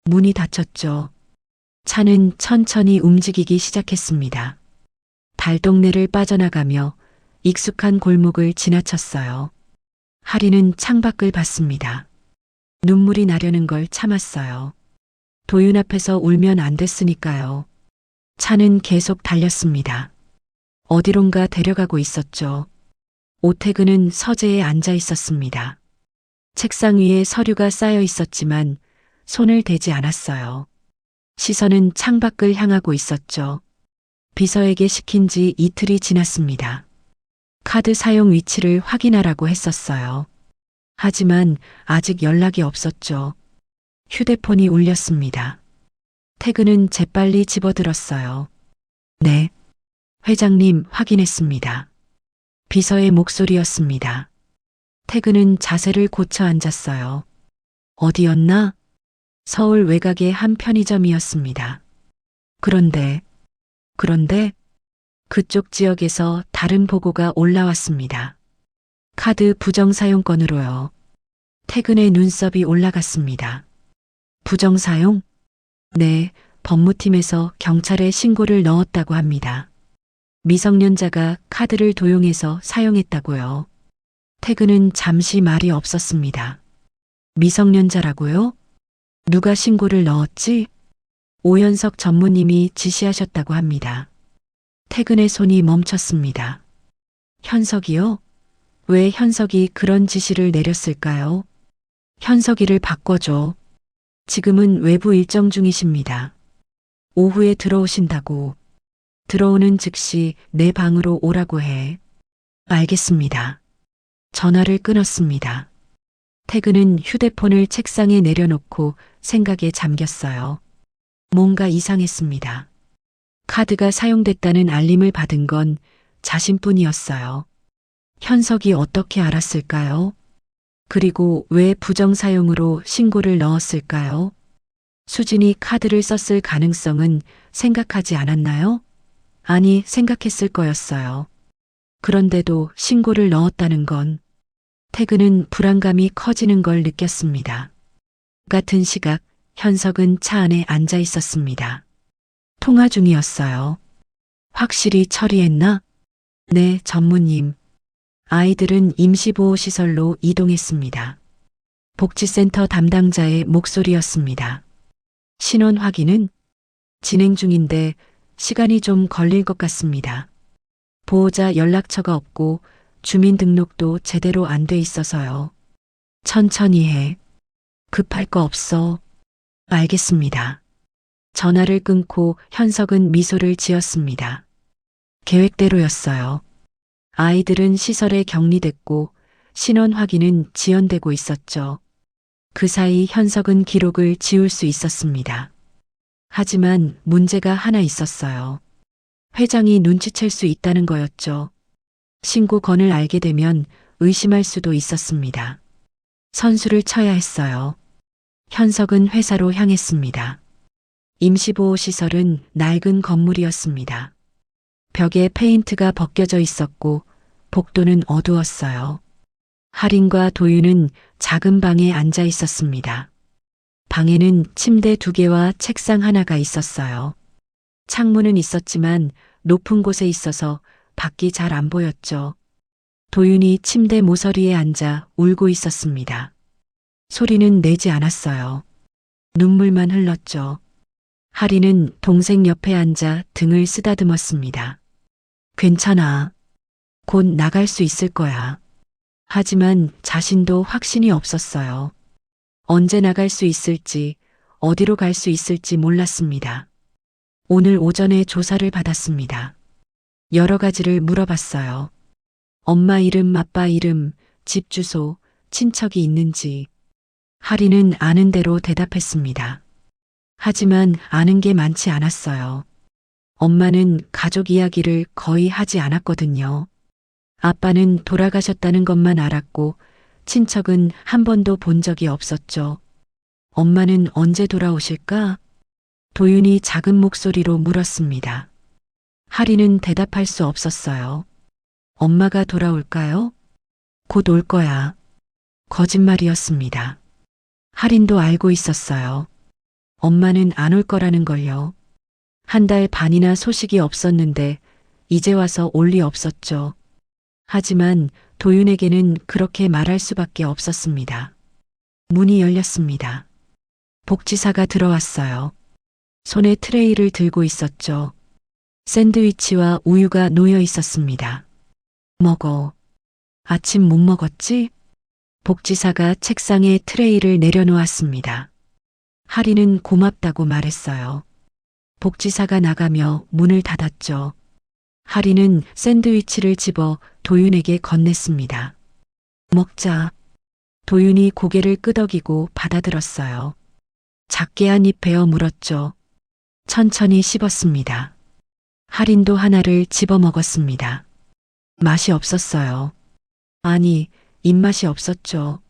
문이 닫혔죠. 차는 천천히 움직이기 시작했습니다. 달동네를 빠져나가며 익숙한 골목을 지나쳤어요. 할인은 창밖을 봤습니다. 눈물이 나려는 걸 참았어요. 도윤 앞에서 울면 안 됐으니까요. 차는 계속 달렸습니다. 어디론가 데려가고 있었죠. 오태근은 서재에 앉아 있었습니다. 책상 위에 서류가 쌓여 있었지만 손을 대지 않았어요. 시선은 창밖을 향하고 있었죠. 비서에게 시킨 지 이틀이 지났습니다. 카드 사용 위치를 확인하라고 했었어요. 하지만 아직 연락이 없었죠. 휴대폰이 울렸습니다. 태근은 재빨리 집어들었어요. 네. 회장님 확인했습니다. 비서의 목소리였습니다. 태근은 자세를 고쳐 앉았어요. 어디였나? 서울 외곽의 한 편의점이었습니다. 그런데 그쪽 지역에서 다른 보고가 올라왔습니다. 카드 부정사용 건으로요. 태근의 눈썹이 올라갔습니다. 부정사용? 네, 법무팀에서 경찰에 신고를 넣었다고 합니다. 미성년자가 카드를 도용해서 사용했다고요. 태근은 잠시 말이 없었습니다. 미성년자라고요? 누가 신고를 넣었지? 오현석 전무님이 지시하셨다고 합니다. 태근의 손이 멈췄습니다. 현석이요? 왜 현석이 그런 지시를 내렸을까요? 현석이를 바꿔줘. 지금은 외부 일정 중이십니다. 오후에 들어오신다고. 들어오는 즉시 내 방으로 오라고 해. 알겠습니다. 전화를 끊었습니다. 태근은 휴대폰을 책상에 내려놓고 생각에 잠겼어요. 뭔가 이상했습니다. 카드가 사용됐다는 알림을 받은 건 자신뿐이었어요. 현석이 어떻게 알았을까요? 그리고 왜 부정사용으로 신고를 넣었을까요? 수진이 카드를 썼을 가능성은 생각하지 않았나요? 아니, 생각했을 거였어요. 그런데도 신고를 넣었다는 건 태근은 불안감이 커지는 걸 느꼈습니다. 같은 시각 현석은 차 안에 앉아 있었습니다. 통화 중이었어요. 확실히 처리했나? 네, 전무님. 아이들은 임시보호시설로 이동했습니다. 복지센터 담당자의 목소리였습니다. 신원 확인은 진행 중인데 시간이 좀 걸릴 것 같습니다. 보호자 연락처가 없고 주민등록도 제대로 안 돼 있어서요. 천천히 해. 급할 거 없어. 알겠습니다. 전화를 끊고 현석은 미소를 지었습니다. 계획대로였어요. 아이들은 시설에 격리됐고 신원 확인은 지연되고 있었죠. 그 사이 현석은 기록을 지울 수 있었습니다. 하지만 문제가 하나 있었어요. 회장이 눈치챌 수 있다는 거였죠. 신고건을 알게 되면 의심할 수도 있었습니다. 선수를 쳐야 했어요. 현석은 회사로 향했습니다. 임시보호시설은 낡은 건물이었습니다. 벽에 페인트가 벗겨져 있었고 복도는 어두웠어요. 할인과 도윤은 작은 방에 앉아 있었습니다. 방에는 침대 2개와 책상 하나가 있었어요. 창문은 있었지만 높은 곳에 있어서 밖이 잘 안 보였죠. 도윤이 침대 모서리에 앉아 울고 있었습니다. 소리는 내지 않았어요. 눈물만 흘렀죠. 할인은 동생 옆에 앉아 등을 쓰다듬었습니다. 괜찮아. 곧 나갈 수 있을 거야. 하지만 자신도 확신이 없었어요. 언제 나갈 수 있을지, 어디로 갈 수 있을지 몰랐습니다. 오늘 오전에 조사를 받았습니다. 여러 가지를 물어봤어요. 엄마 이름, 아빠 이름, 집 주소, 친척이 있는지. 할인은 아는 대로 대답했습니다. 하지만 아는 게 많지 않았어요. 엄마는 가족 이야기를 거의 하지 않았거든요. 아빠는 돌아가셨다는 것만 알았고 친척은 한 번도 본 적이 없었죠. 엄마는 언제 돌아오실까? 도윤이 작은 목소리로 물었습니다. 할인은 대답할 수 없었어요. 엄마가 돌아올까요? 곧 올 거야. 거짓말이었습니다. 할인도 알고 있었어요. 엄마는 안 올 거라는 걸요. 1달 반이나 소식이 없었는데 이제 와서 올 리 없었죠. 하지만 도윤에게는 그렇게 말할 수밖에 없었습니다. 문이 열렸습니다. 복지사가 들어왔어요. 손에 트레이를 들고 있었죠. 샌드위치와 우유가 놓여 있었습니다. 먹어. 아침 못 먹었지? 복지사가 책상에 트레이를 내려놓았습니다. 할인은 고맙다고 말했어요. 복지사가 나가며 문을 닫았죠. 할인은 샌드위치를 집어 도윤에게 건넸습니다. 먹자. 도윤이 고개를 끄덕이고 받아들었어요. 작게 한 입 베어 물었죠. 천천히 씹었습니다. 할인도 하나를 집어 먹었습니다. 맛이 없었어요. 아니, 입맛이 없었죠.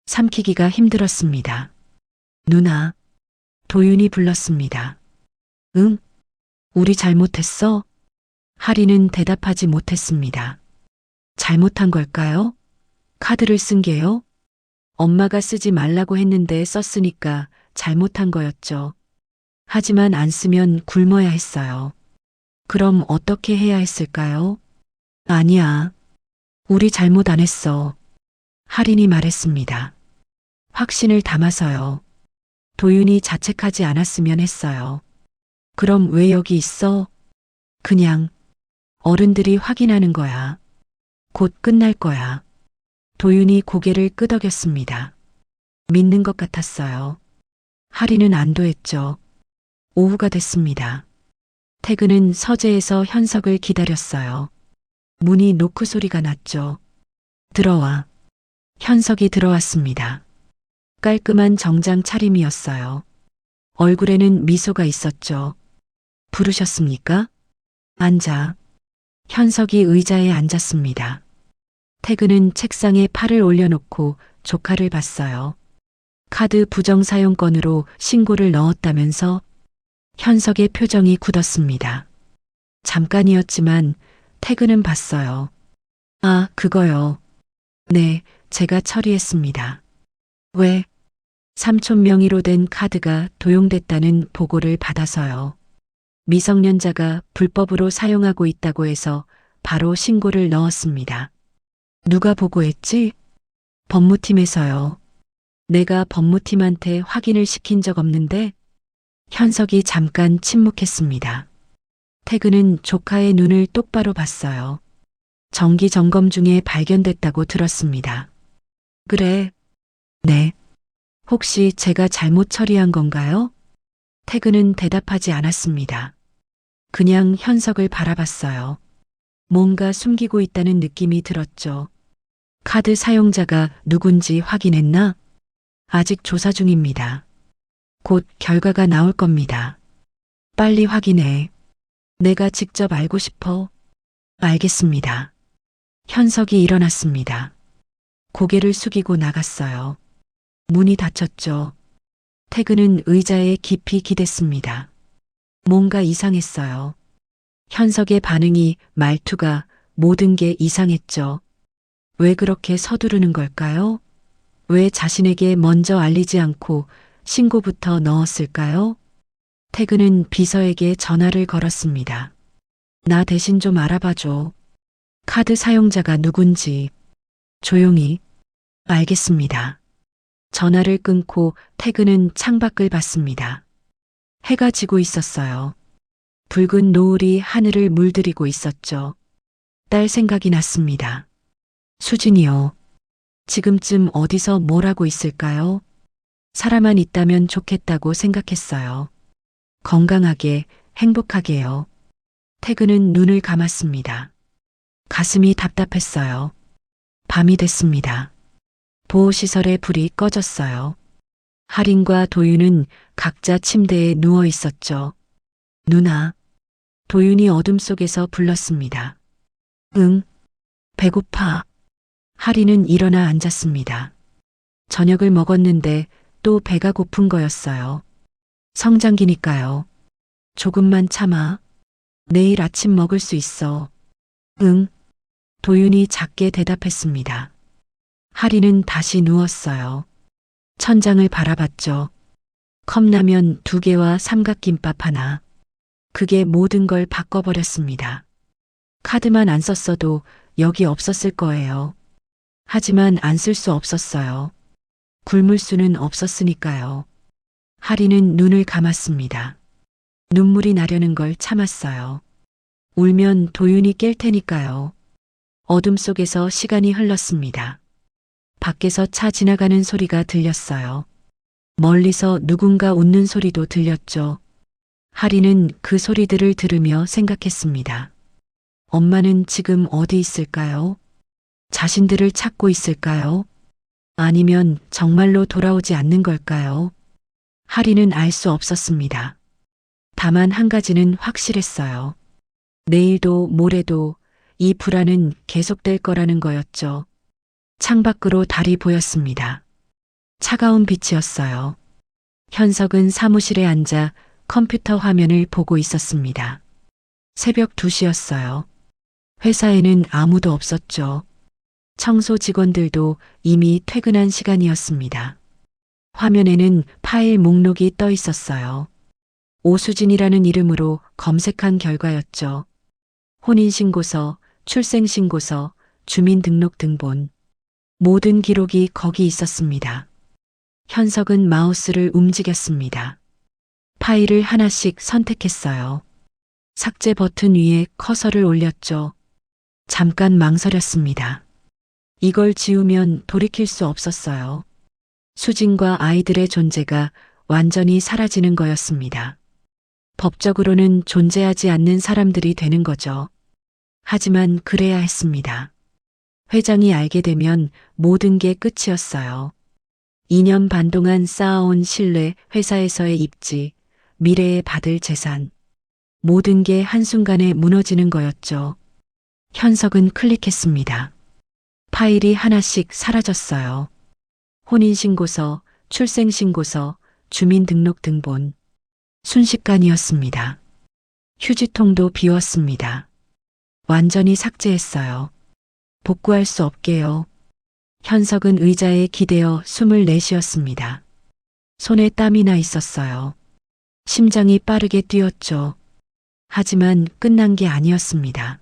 삼키기가 힘들었습니다. 누나, 도윤이 불렀습니다. 응? 우리 잘못했어? 할인은 대답하지 못했습니다. 잘못한 걸까요? 카드를 쓴 게요? 엄마가 쓰지 말라고 했는데 썼으니까 잘못한 거였죠. 하지만 안 쓰면 굶어야 했어요. 그럼 어떻게 해야 했을까요? 아니야. 우리 잘못 안 했어. 할인이 말했습니다. 확신을 담아서요. 도윤이 자책하지 않았으면 했어요. 그럼 왜 여기 있어? 그냥 어른들이 확인하는 거야. 곧 끝날 거야. 도윤이 고개를 끄덕였습니다. 믿는 것 같았어요. 할인은 안도했죠. 오후가 됐습니다. 퇴근은 서재에서 현석을 기다렸어요. 문이 노크 소리가 났죠. 들어와. 현석이 들어왔습니다. 깔끔한 정장 차림이었어요. 얼굴에는 미소가 있었죠. 부르셨습니까? 앉아. 현석이 의자에 앉았습니다. 태근은 책상에 팔을 올려놓고 조카를 봤어요. 카드 부정 사용 건으로 신고를 넣었다면서? 현석의 표정이 굳었습니다. 잠깐이었지만 태근은 봤어요. 아, 그거요. 네, 제가 처리했습니다. 왜? 삼촌 명의로 된 카드가 도용됐다는 보고를 받아서요. 미성년자가 불법으로 사용하고 있다고 해서 바로 신고를 넣었습니다. 누가 보고했지? 법무팀에서요. 내가 법무팀한테 확인을 시킨 적 없는데? 현석이 잠깐 침묵했습니다. 태근은 조카의 눈을 똑바로 봤어요. 정기 점검 중에 발견됐다고 들었습니다. 그래. 네. 혹시 제가 잘못 처리한 건가요? 태근은 대답하지 않았습니다. 그냥 현석을 바라봤어요. 뭔가 숨기고 있다는 느낌이 들었죠. 카드 사용자가 누군지 확인했나? 아직 조사 중입니다. 곧 결과가 나올 겁니다. 빨리 확인해. 내가 직접 알고 싶어. 알겠습니다. 현석이 일어났습니다. 고개를 숙이고 나갔어요. 문이 닫혔죠. 태근은 의자에 깊이 기댔습니다. 뭔가 이상했어요. 현석의 반응이, 말투가, 모든 게 이상했죠. 왜 그렇게 서두르는 걸까요? 왜 자신에게 먼저 알리지 않고 신고부터 넣었을까요? 태근은 비서에게 전화를 걸었습니다. 나 대신 좀 알아봐줘. 카드 사용자가 누군지. 조용히. 알겠습니다. 전화를 끊고 태근은 창밖을 봤습니다. 해가 지고 있었어요. 붉은 노을이 하늘을 물들이고 있었죠. 딸 생각이 났습니다. 수진이요. 지금쯤 어디서 뭘 하고 있을까요? 살아만 있다면 좋겠다고 생각했어요. 건강하게, 행복하게요. 태근은 눈을 감았습니다. 가슴이 답답했어요. 밤이 됐습니다. 보호시설의 불이 꺼졌어요. 할인과 도윤은 각자 침대에 누워 있었죠. 누나. 도윤이 어둠 속에서 불렀습니다. 응. 배고파. 할인은 일어나 앉았습니다. 저녁을 먹었는데 또 배가 고픈 거였어요. 성장기니까요. 조금만 참아. 내일 아침 먹을 수 있어. 응. 도윤이 작게 대답했습니다. 할인은 다시 누웠어요. 천장을 바라봤죠. 컵라면 2개와 삼각김밥 하나. 그게 모든 걸 바꿔버렸습니다. 카드만 안 썼어도 여기 없었을 거예요. 하지만 안 쓸 수 없었어요. 굶을 수는 없었으니까요. 할인은 눈을 감았습니다. 눈물이 나려는 걸 참았어요. 울면 도윤이 깰 테니까요. 어둠 속에서 시간이 흘렀습니다. 밖에서 차 지나가는 소리가 들렸어요. 멀리서 누군가 웃는 소리도 들렸죠. 할인은 그 소리들을 들으며 생각했습니다. 엄마는 지금 어디 있을까요? 자신들을 찾고 있을까요? 아니면 정말로 돌아오지 않는 걸까요? 할인은 알 수 없었습니다. 다만 한 가지는 확실했어요. 내일도 모레도 이 불안은 계속될 거라는 거였죠. 창밖으로 달이 보였습니다. 차가운 빛이었어요. 현석은 사무실에 앉아 컴퓨터 화면을 보고 있었습니다. 새벽 2시였어요. 회사에는 아무도 없었죠. 청소 직원들도 이미 퇴근한 시간이었습니다. 화면에는 파일 목록이 떠 있었어요. 오수진이라는 이름으로 검색한 결과였죠. 혼인신고서, 출생신고서, 주민등록등본. 모든 기록이 거기 있었습니다. 현석은 마우스를 움직였습니다. 파일을 하나씩 선택했어요. 삭제 버튼 위에 커서를 올렸죠. 잠깐 망설였습니다. 이걸 지우면 돌이킬 수 없었어요. 수진과 아이들의 존재가 완전히 사라지는 거였습니다. 법적으로는 존재하지 않는 사람들이 되는 거죠. 하지만 그래야 했습니다. 회장이 알게 되면 모든 게 끝이었어요. 2년 반 동안 쌓아온 신뢰, 회사에서의 입지, 미래에 받을 재산. 모든 게 한순간에 무너지는 거였죠. 현석은 클릭했습니다. 파일이 하나씩 사라졌어요. 혼인신고서, 출생신고서, 주민등록등본. 순식간이었습니다. 휴지통도 비웠습니다. 완전히 삭제했어요. 복구할 수 없게요. 현석은 의자에 기대어 숨을 내쉬었습니다. 손에 땀이 나 있었어요. 심장이 빠르게 뛰었죠. 하지만 끝난 게 아니었습니다.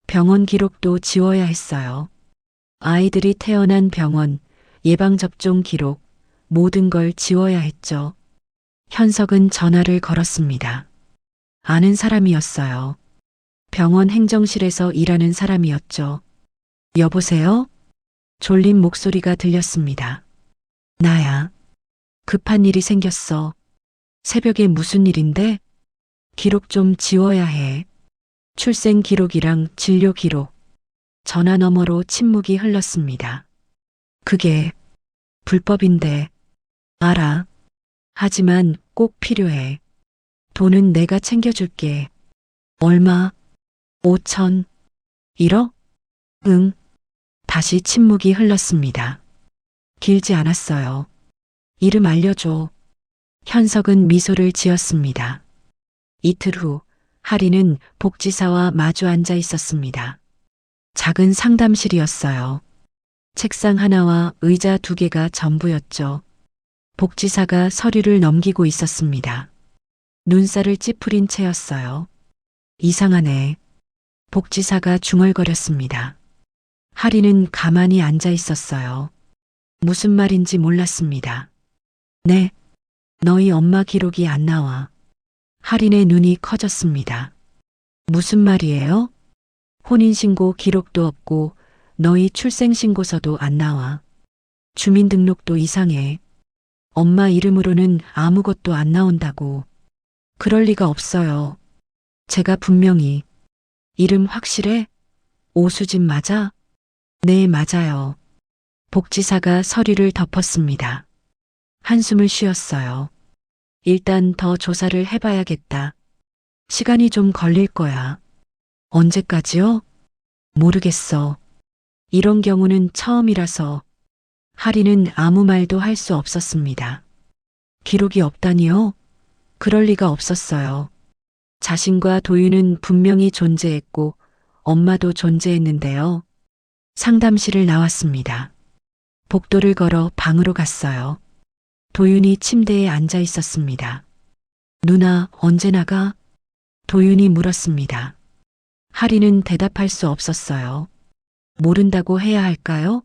병원 기록도 지워야 했어요. 아이들이 태어난 병원, 예방접종 기록, 모든 걸 지워야 했죠. 현석은 전화를 걸었습니다. 아는 사람이었어요. 병원 행정실에서 일하는 사람이었죠. 여보세요? 졸린 목소리가 들렸습니다. 나야. 급한 일이 생겼어. 새벽에 무슨 일인데? 기록 좀 지워야 해. 출생 기록이랑 진료 기록. 전화 너머로 침묵이 흘렀습니다. 그게 불법인데. 알아. 하지만 꼭 필요해. 돈은 내가 챙겨줄게. 얼마? 5천. 1억? 응. 다시 침묵이 흘렀습니다. 길지 않았어요. 이름 알려줘. 현석은 미소를 지었습니다. 이틀 후, 하리는 복지사와 마주 앉아 있었습니다. 작은 상담실이었어요. 책상 하나와 의자 2개가 전부였죠. 복지사가 서류를 넘기고 있었습니다. 눈살을 찌푸린 채였어요. 이상하네. 복지사가 중얼거렸습니다. 하리는 가만히 앉아 있었어요. 무슨 말인지 몰랐습니다. 네, 너희 엄마 기록이 안 나와. 하린의 눈이 커졌습니다. 무슨 말이에요? 혼인신고 기록도 없고 너희 출생신고서도 안 나와. 주민등록도 이상해. 엄마 이름으로는 아무것도 안 나온다고. 그럴 리가 없어요. 제가 분명히. 이름 확실해? 오수진 맞아? 네, 맞아요. 복지사가 서류를 덮었습니다. 한숨을 쉬었어요. 일단 더 조사를 해봐야겠다. 시간이 좀 걸릴 거야. 언제까지요? 모르겠어. 이런 경우는 처음이라서. 하리는 아무 말도 할 수 없었습니다. 기록이 없다니요? 그럴 리가 없었어요. 자신과 도윤은 분명히 존재했고 엄마도 존재했는데요. 상담실을 나왔습니다. 복도를 걸어 방으로 갔어요. 도윤이 침대에 앉아 있었습니다. 누나, 언제 나가? 도윤이 물었습니다. 하리는 대답할 수 없었어요. 모른다고 해야 할까요?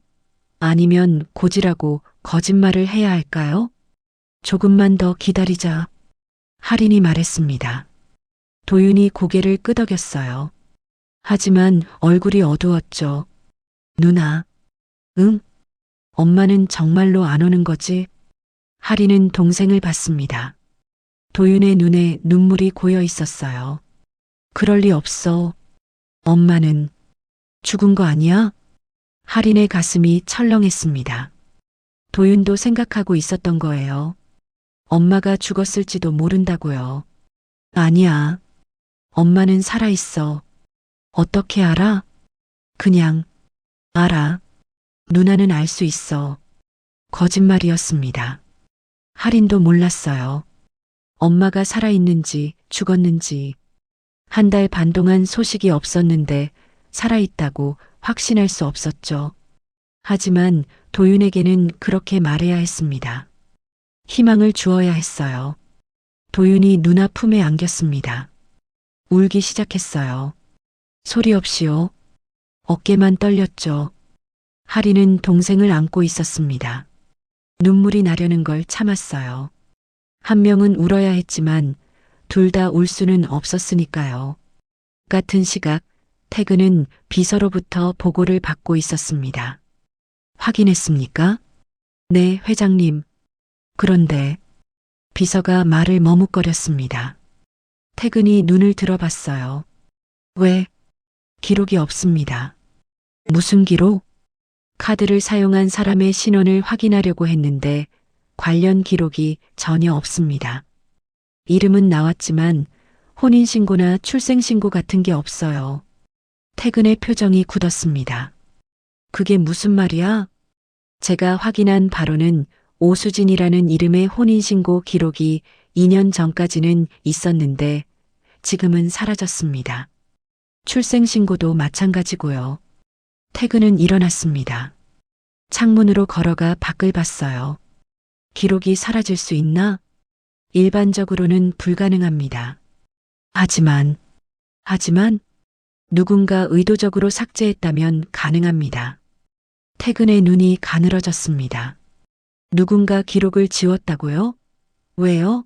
아니면 고지라고 거짓말을 해야 할까요? 조금만 더 기다리자. 하린이 말했습니다. 도윤이 고개를 끄덕였어요. 하지만 얼굴이 어두웠죠. 누나, 응? 엄마는 정말로 안 오는 거지? 하리는 동생을 봤습니다. 도윤의 눈에 눈물이 고여 있었어요. 그럴 리 없어. 엄마는 죽은 거 아니야? 하린의 가슴이 철렁했습니다. 도윤도 생각하고 있었던 거예요. 엄마가 죽었을지도 모른다고요. 아니야. 엄마는 살아있어. 어떻게 알아? 그냥 알아. 누나는 알 수 있어. 거짓말이었습니다. 하린도 몰랐어요. 엄마가 살아있는지 죽었는지. 1달 반 동안 소식이 없었는데 살아있다고 확신할 수 없었죠. 하지만 도윤에게는 그렇게 말해야 했습니다. 희망을 주어야 했어요. 도윤이 누나 품에 안겼습니다. 울기 시작했어요. 소리 없이요. 어깨만 떨렸죠. 하리는 동생을 안고 있었습니다. 눈물이 나려는 걸 참았어요. 한 명은 울어야 했지만 둘 다 울 수는 없었으니까요. 같은 시각 태근은 비서로부터 보고를 받고 있었습니다. 확인했습니까? 네, 회장님. 그런데 비서가 말을 머뭇거렸습니다. 태근이 눈을 들어봤어요. 왜? 기록이 없습니다. 무슨 기록? 카드를 사용한 사람의 신원을 확인하려고 했는데 관련 기록이 전혀 없습니다. 이름은 나왔지만 혼인신고나 출생신고 같은 게 없어요. 태근의 표정이 굳었습니다. 그게 무슨 말이야? 제가 확인한 바로는 오수진이라는 이름의 혼인신고 기록이 2년 전까지는 있었는데 지금은 사라졌습니다. 출생신고도 마찬가지고요. 태근은 일어났습니다. 창문으로 걸어가 밖을 봤어요. 기록이 사라질 수 있나? 일반적으로는 불가능합니다. 하지만 누군가 의도적으로 삭제했다면 가능합니다. 태근의 눈이 가늘어졌습니다. 누군가 기록을 지웠다고요? 왜요?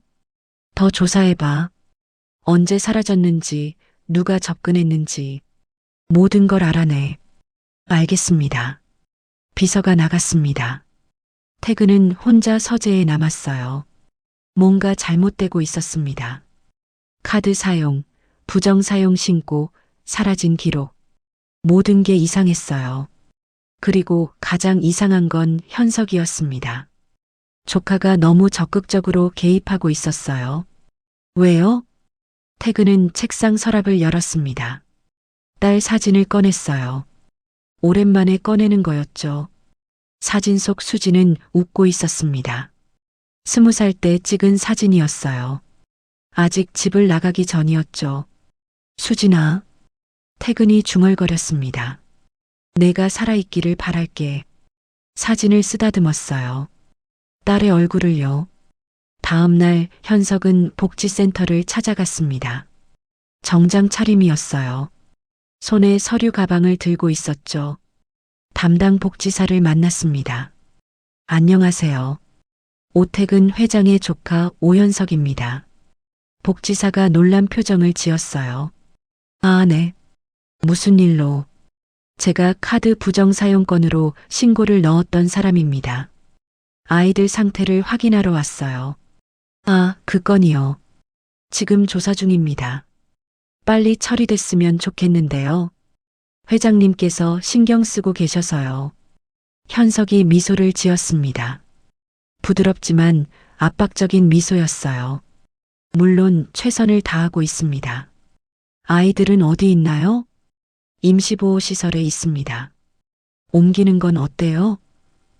더 조사해봐. 언제 사라졌는지, 누가 접근했는지, 모든 걸 알아내. 알겠습니다. 비서가 나갔습니다. 태근은 혼자 서재에 남았어요. 뭔가 잘못되고 있었습니다. 카드 사용, 부정 사용 신고, 사라진 기록. 모든 게 이상했어요. 그리고 가장 이상한 건 현석이었습니다. 조카가 너무 적극적으로 개입하고 있었어요. 왜요? 태근은 책상 서랍을 열었습니다. 딸 사진을 꺼냈어요. 오랜만에 꺼내는 거였죠. 사진 속 수지는 웃고 있었습니다. 20살 때 찍은 사진이었어요. 아직 집을 나가기 전이었죠. 수진아. 태근이 중얼거렸습니다. 내가 살아있기를 바랄게. 사진을 쓰다듬었어요. 딸의 얼굴을요. 다음 날 현석은 복지센터를 찾아갔습니다. 정장 차림이었어요. 손에 서류 가방을 들고 있었죠. 담당 복지사를 만났습니다. 안녕하세요. 오태근 회장의 조카 오현석입니다. 복지사가 놀란 표정을 지었어요. 아, 네. 무슨 일로? 제가 카드 부정 사용 건으로 신고를 넣었던 사람입니다. 아이들 상태를 확인하러 왔어요. 아, 그 건이요. 지금 조사 중입니다. 빨리 처리됐으면 좋겠는데요. 회장님께서 신경 쓰고 계셔서요. 현석이 미소를 지었습니다. 부드럽지만 압박적인 미소였어요. 물론 최선을 다하고 있습니다. 아이들은 어디 있나요? 임시보호시설에 있습니다. 옮기는 건 어때요?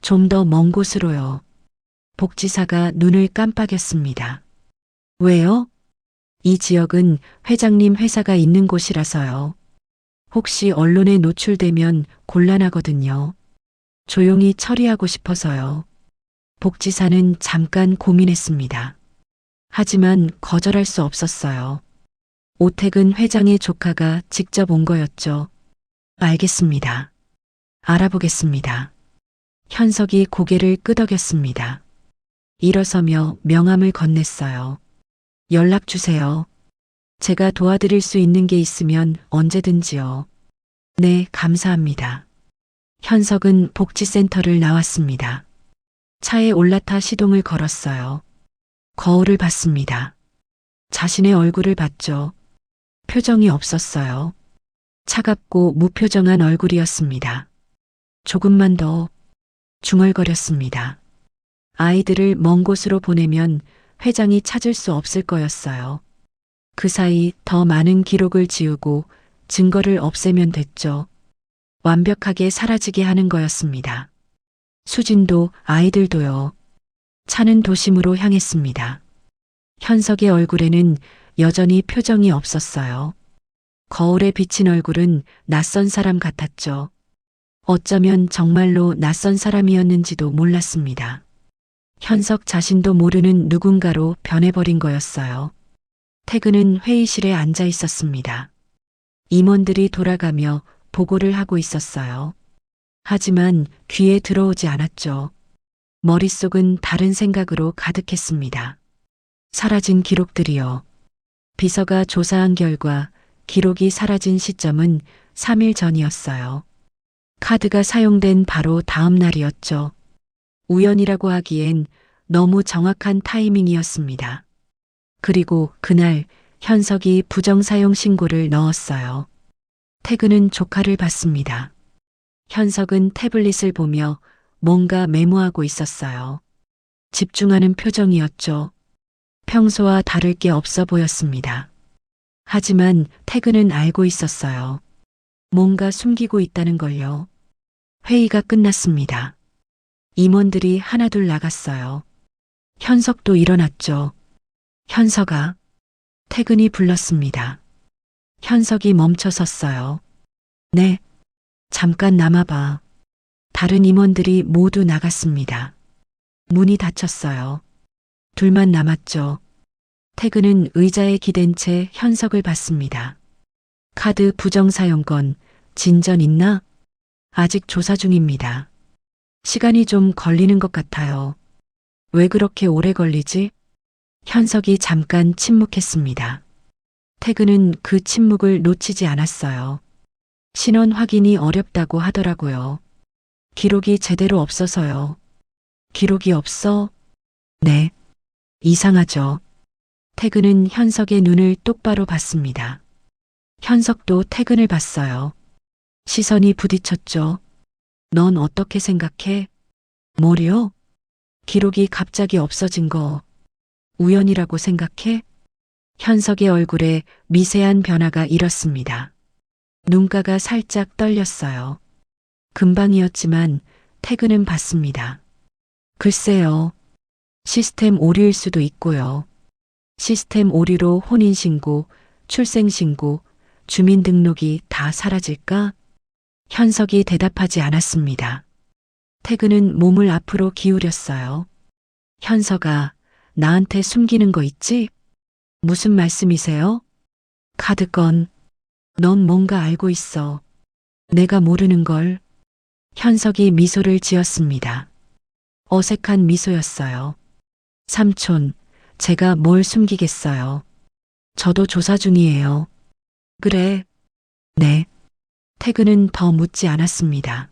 좀 더 먼 곳으로요. 복지사가 눈을 깜빡였습니다. 왜요? 이 지역은 회장님 회사가 있는 곳이라서요. 혹시 언론에 노출되면 곤란하거든요. 조용히 처리하고 싶어서요. 복지사는 잠깐 고민했습니다. 하지만 거절할 수 없었어요. 오태근 회장의 조카가 직접 온 거였죠. 알겠습니다. 알아보겠습니다. 현석이 고개를 끄덕였습니다. 일어서며 명함을 건넸어요. 연락 주세요. 제가 도와드릴 수 있는 게 있으면 언제든지요. 네, 감사합니다. 현석은 복지센터를 나왔습니다. 차에 올라타 시동을 걸었어요. 거울을 봤습니다. 자신의 얼굴을 봤죠. 표정이 없었어요. 차갑고 무표정한 얼굴이었습니다. 조금만 더 중얼거렸습니다. 아이들을 먼 곳으로 보내면 회장이 찾을 수 없을 거였어요. 그 사이 더 많은 기록을 지우고 증거를 없애면 됐죠. 완벽하게 사라지게 하는 거였습니다. 수진도 아이들도요. 차는 도심으로 향했습니다. 현석의 얼굴에는 여전히 표정이 없었어요. 거울에 비친 얼굴은 낯선 사람 같았죠. 어쩌면 정말로 낯선 사람이었는지도 몰랐습니다. 현석 자신도 모르는 누군가로 변해버린 거였어요. 태근은 회의실에 앉아 있었습니다. 임원들이 돌아가며 보고를 하고 있었어요. 하지만 귀에 들어오지 않았죠. 머릿속은 다른 생각으로 가득했습니다. 사라진 기록들이요. 비서가 조사한 결과 기록이 사라진 시점은 3일 전이었어요. 카드가 사용된 바로 다음 날이었죠. 우연이라고 하기엔 너무 정확한 타이밍이었습니다. 그리고 그날 현석이 부정사용 신고를 넣었어요. 태근은 조카를 봤습니다. 현석은 태블릿을 보며 뭔가 메모하고 있었어요. 집중하는 표정이었죠. 평소와 다를 게 없어 보였습니다. 하지만 태근은 알고 있었어요. 뭔가 숨기고 있다는 걸요. 회의가 끝났습니다. 임원들이 하나둘 나갔어요. 현석도 일어났죠. 현석아. 태근이 불렀습니다. 현석이 멈춰 섰어요. 네. 잠깐 남아봐. 다른 임원들이 모두 나갔습니다. 문이 닫혔어요. 둘만 남았죠. 태근은 의자에 기댄 채 현석을 봤습니다. 카드 부정사용건 진전 있나? 아직 조사 중입니다. 시간이 좀 걸리는 것 같아요. 왜 그렇게 오래 걸리지? 현석이 잠깐 침묵했습니다. 태근은 그 침묵을 놓치지 않았어요. 신원 확인이 어렵다고 하더라고요. 기록이 제대로 없어서요. 기록이 없어? 네. 이상하죠. 태근은 현석의 눈을 똑바로 봤습니다. 현석도 태근을 봤어요. 시선이 부딪혔죠. 넌 어떻게 생각해? 뭐요? 기록이 갑자기 없어진 거 우연이라고 생각해? 현석의 얼굴에 미세한 변화가 일었습니다. 눈가가 살짝 떨렸어요. 금방이었지만 태근은 봤습니다. 글쎄요. 시스템 오류일 수도 있고요. 시스템 오류로 혼인신고, 출생신고, 주민등록이 다 사라질까? 현석이 대답하지 않았습니다. 태근은 몸을 앞으로 기울였어요. 현석아, 나한테 숨기는 거 있지? 무슨 말씀이세요? 카드건. 넌 뭔가 알고 있어. 내가 모르는 걸. 현석이 미소를 지었습니다. 어색한 미소였어요. 삼촌, 제가 뭘 숨기겠어요. 저도 조사 중이에요. 그래. 네. 태근은 더 묻지 않았습니다.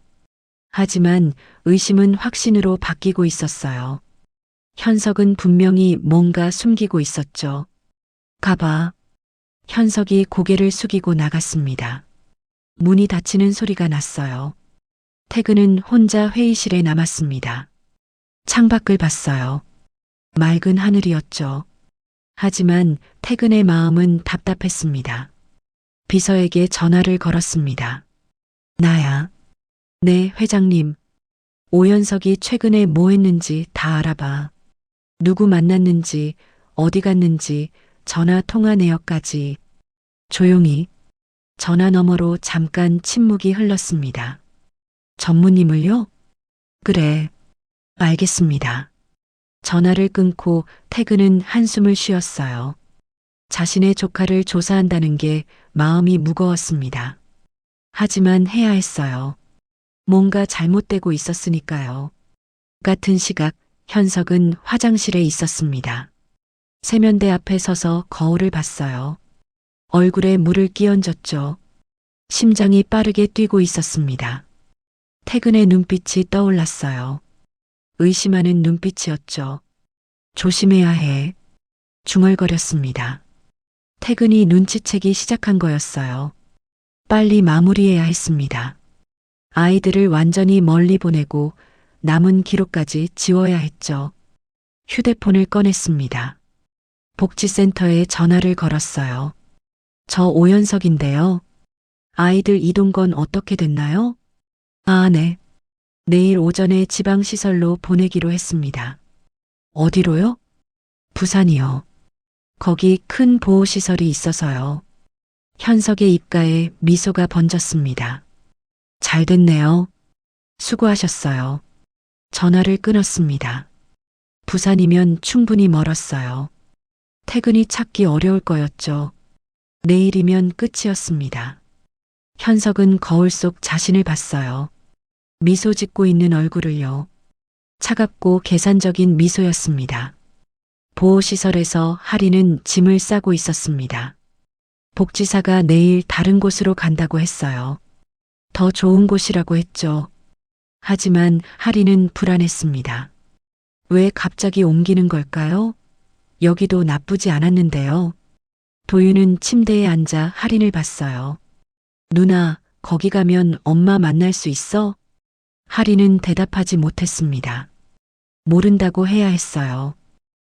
하지만 의심은 확신으로 바뀌고 있었어요. 현석은 분명히 뭔가 숨기고 있었죠. 가봐. 현석이 고개를 숙이고 나갔습니다. 문이 닫히는 소리가 났어요. 태근은 혼자 회의실에 남았습니다. 창밖을 봤어요. 맑은 하늘이었죠. 하지만 태근의 마음은 답답했습니다. 비서에게 전화를 걸었습니다. 나야. 네, 회장님. 오연석이 최근에 뭐 했는지 다 알아봐. 누구 만났는지, 어디 갔는지, 전화 통화 내역까지. 조용히. 전화 너머로 잠깐 침묵이 흘렀습니다. 전무님을요? 그래. 알겠습니다. 전화를 끊고 태근은 한숨을 쉬었어요. 자신의 조카를 조사한다는 게 마음이 무거웠습니다. 하지만 해야 했어요. 뭔가 잘못되고 있었으니까요. 같은 시각 현석은 화장실에 있었습니다. 세면대 앞에 서서 거울을 봤어요. 얼굴에 물을 끼얹었죠. 심장이 빠르게 뛰고 있었습니다. 태근의 눈빛이 떠올랐어요. 의심하는 눈빛이었죠. 조심해야 해. 중얼거렸습니다. 태근이 눈치채기 시작한 거였어요. 빨리 마무리해야 했습니다. 아이들을 완전히 멀리 보내고 남은 기록까지 지워야 했죠. 휴대폰을 꺼냈습니다. 복지센터에 전화를 걸었어요. 저 오연석인데요. 아이들 이동건 어떻게 됐나요? 아, 네. 내일 오전에 지방시설로 보내기로 했습니다. 어디로요? 부산이요. 거기 큰 보호시설이 있어서요. 현석의 입가에 미소가 번졌습니다. 잘 됐네요. 수고하셨어요. 전화를 끊었습니다. 부산이면 충분히 멀었어요. 퇴근이 찾기 어려울 거였죠. 내일이면 끝이었습니다. 현석은 거울 속 자신을 봤어요. 미소 짓고 있는 얼굴을요. 차갑고 계산적인 미소였습니다. 보호시설에서 하리는 짐을 싸고 있었습니다. 복지사가 내일 다른 곳으로 간다고 했어요. 더 좋은 곳이라고 했죠. 하지만 하리는 불안했습니다. 왜 갑자기 옮기는 걸까요? 여기도 나쁘지 않았는데요. 도윤은 침대에 앉아 하린을 봤어요. 누나, 거기 가면 엄마 만날 수 있어? 하리는 대답하지 못했습니다. 모른다고 해야 했어요.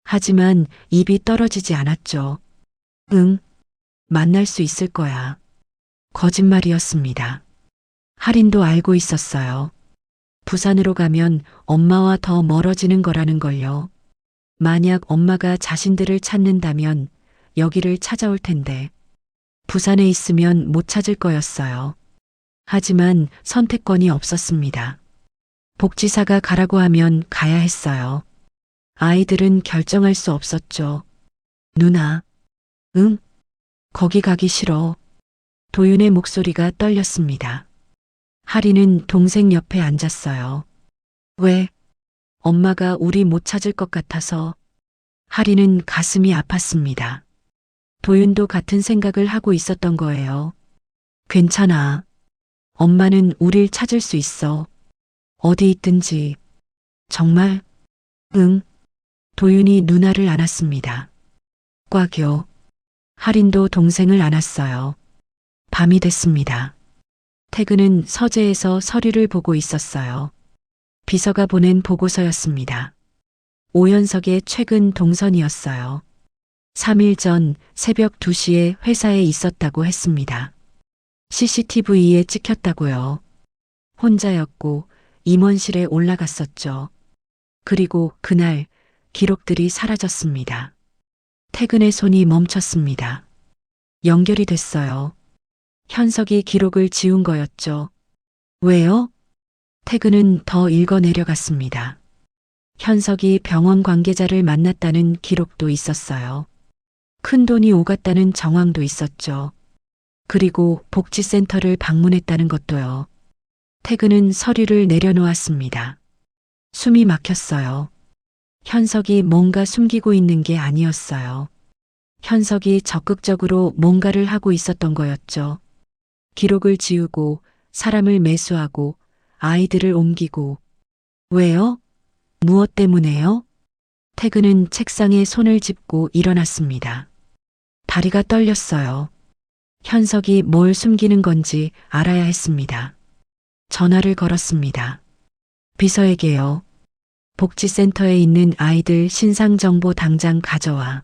하지만 입이 떨어지지 않았죠. 응, 만날 수 있을 거야. 거짓말이었습니다. 하린도 알고 있었어요. 부산으로 가면 엄마와 더 멀어지는 거라는 걸요. 만약 엄마가 자신들을 찾는다면 여기를 찾아올 텐데 부산에 있으면 못 찾을 거였어요. 하지만 선택권이 없었습니다. 복지사가 가라고 하면 가야 했어요. 아이들은 결정할 수 없었죠. 누나, 응? 거기 가기 싫어. 도윤의 목소리가 떨렸습니다. 하리는 동생 옆에 앉았어요. 왜? 엄마가 우리 못 찾을 것 같아서. 하리는 가슴이 아팠습니다. 도윤도 같은 생각을 하고 있었던 거예요. 괜찮아. 엄마는 우릴 찾을 수 있어. 어디 있든지. 정말? 응. 도윤이 누나를 안았습니다. 꽉요. 할인도 동생을 안았어요. 밤이 됐습니다. 태근은 서재에서 서류를 보고 있었어요. 비서가 보낸 보고서였습니다. 오연석의 최근 동선이었어요. 3일 전 새벽 2시에 회사에 있었다고 했습니다. CCTV에 찍혔다고요. 혼자였고 임원실에 올라갔었죠. 그리고 그날 기록들이 사라졌습니다. 태근의 손이 멈췄습니다. 연결이 됐어요. 현석이 기록을 지운 거였죠. 왜요? 태근은 더 읽어 내려갔습니다. 현석이 병원 관계자를 만났다는 기록도 있었어요. 큰 돈이 오갔다는 정황도 있었죠. 그리고 복지센터를 방문했다는 것도요. 태근은 서류를 내려놓았습니다. 숨이 막혔어요. 현석이 뭔가 숨기고 있는 게 아니었어요. 현석이 적극적으로 뭔가를 하고 있었던 거였죠. 기록을 지우고 사람을 매수하고 아이들을 옮기고. 왜요? 무엇 때문에요? 태근은 책상에 손을 짚고 일어났습니다. 다리가 떨렸어요. 현석이 뭘 숨기는 건지 알아야 했습니다. 전화를 걸었습니다. 비서에게요. 복지센터에 있는 아이들 신상 정보 당장 가져와.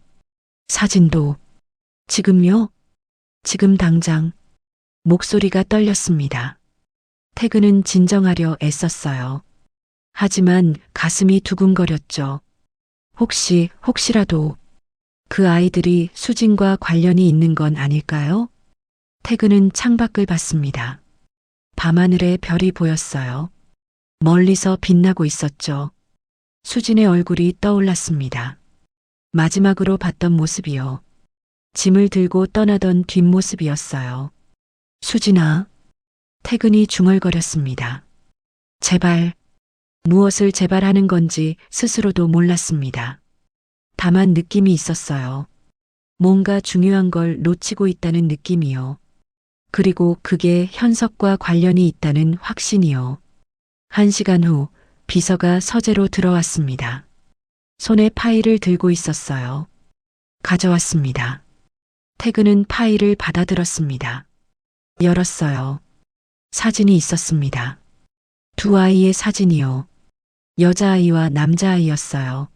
사진도. 지금요? 지금 당장. 목소리가 떨렸습니다. 태근은 진정하려 애썼어요. 하지만 가슴이 두근거렸죠. 혹시라도 그 아이들이 수진과 관련이 있는 건 아닐까요? 태근은 창밖을 봤습니다. 밤하늘에 별이 보였어요. 멀리서 빛나고 있었죠. 수진의 얼굴이 떠올랐습니다. 마지막으로 봤던 모습이요. 짐을 들고 떠나던 뒷모습이었어요. 수진아. 태근이 중얼거렸습니다. 제발. 무엇을 제발하는 건지 스스로도 몰랐습니다. 다만 느낌이 있었어요. 뭔가 중요한 걸 놓치고 있다는 느낌이요. 그리고 그게 현석과 관련이 있다는 확신이요. 1시간 후 비서가 서재로 들어왔습니다. 손에 파일을 들고 있었어요. 가져왔습니다. 태근은 파일을 받아들었습니다. 열었어요. 사진이 있었습니다. 두 아이의 사진이요. 여자아이와 남자아이였어요.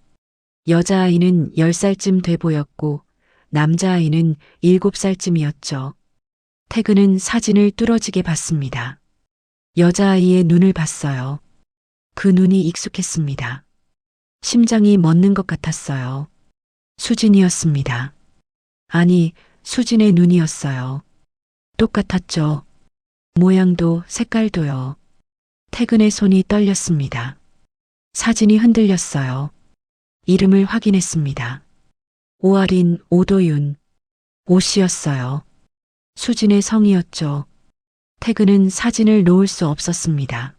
여자아이는 10살쯤 돼 보였고 남자아이는 7살쯤이었죠. 태근은 사진을 뚫어지게 봤습니다. 여자아이의 눈을 봤어요. 그 눈이 익숙했습니다. 심장이 멎는 것 같았어요. 수진이었습니다. 아니, 수진의 눈이었어요. 똑같았죠. 모양도 색깔도요. 태근의 손이 떨렸습니다. 사진이 흔들렸어요. 이름을 확인했습니다. 오아린 오도윤. 오씨였어요. 수진의 성이었죠. 태근은 사진을 놓을 수 없었습니다.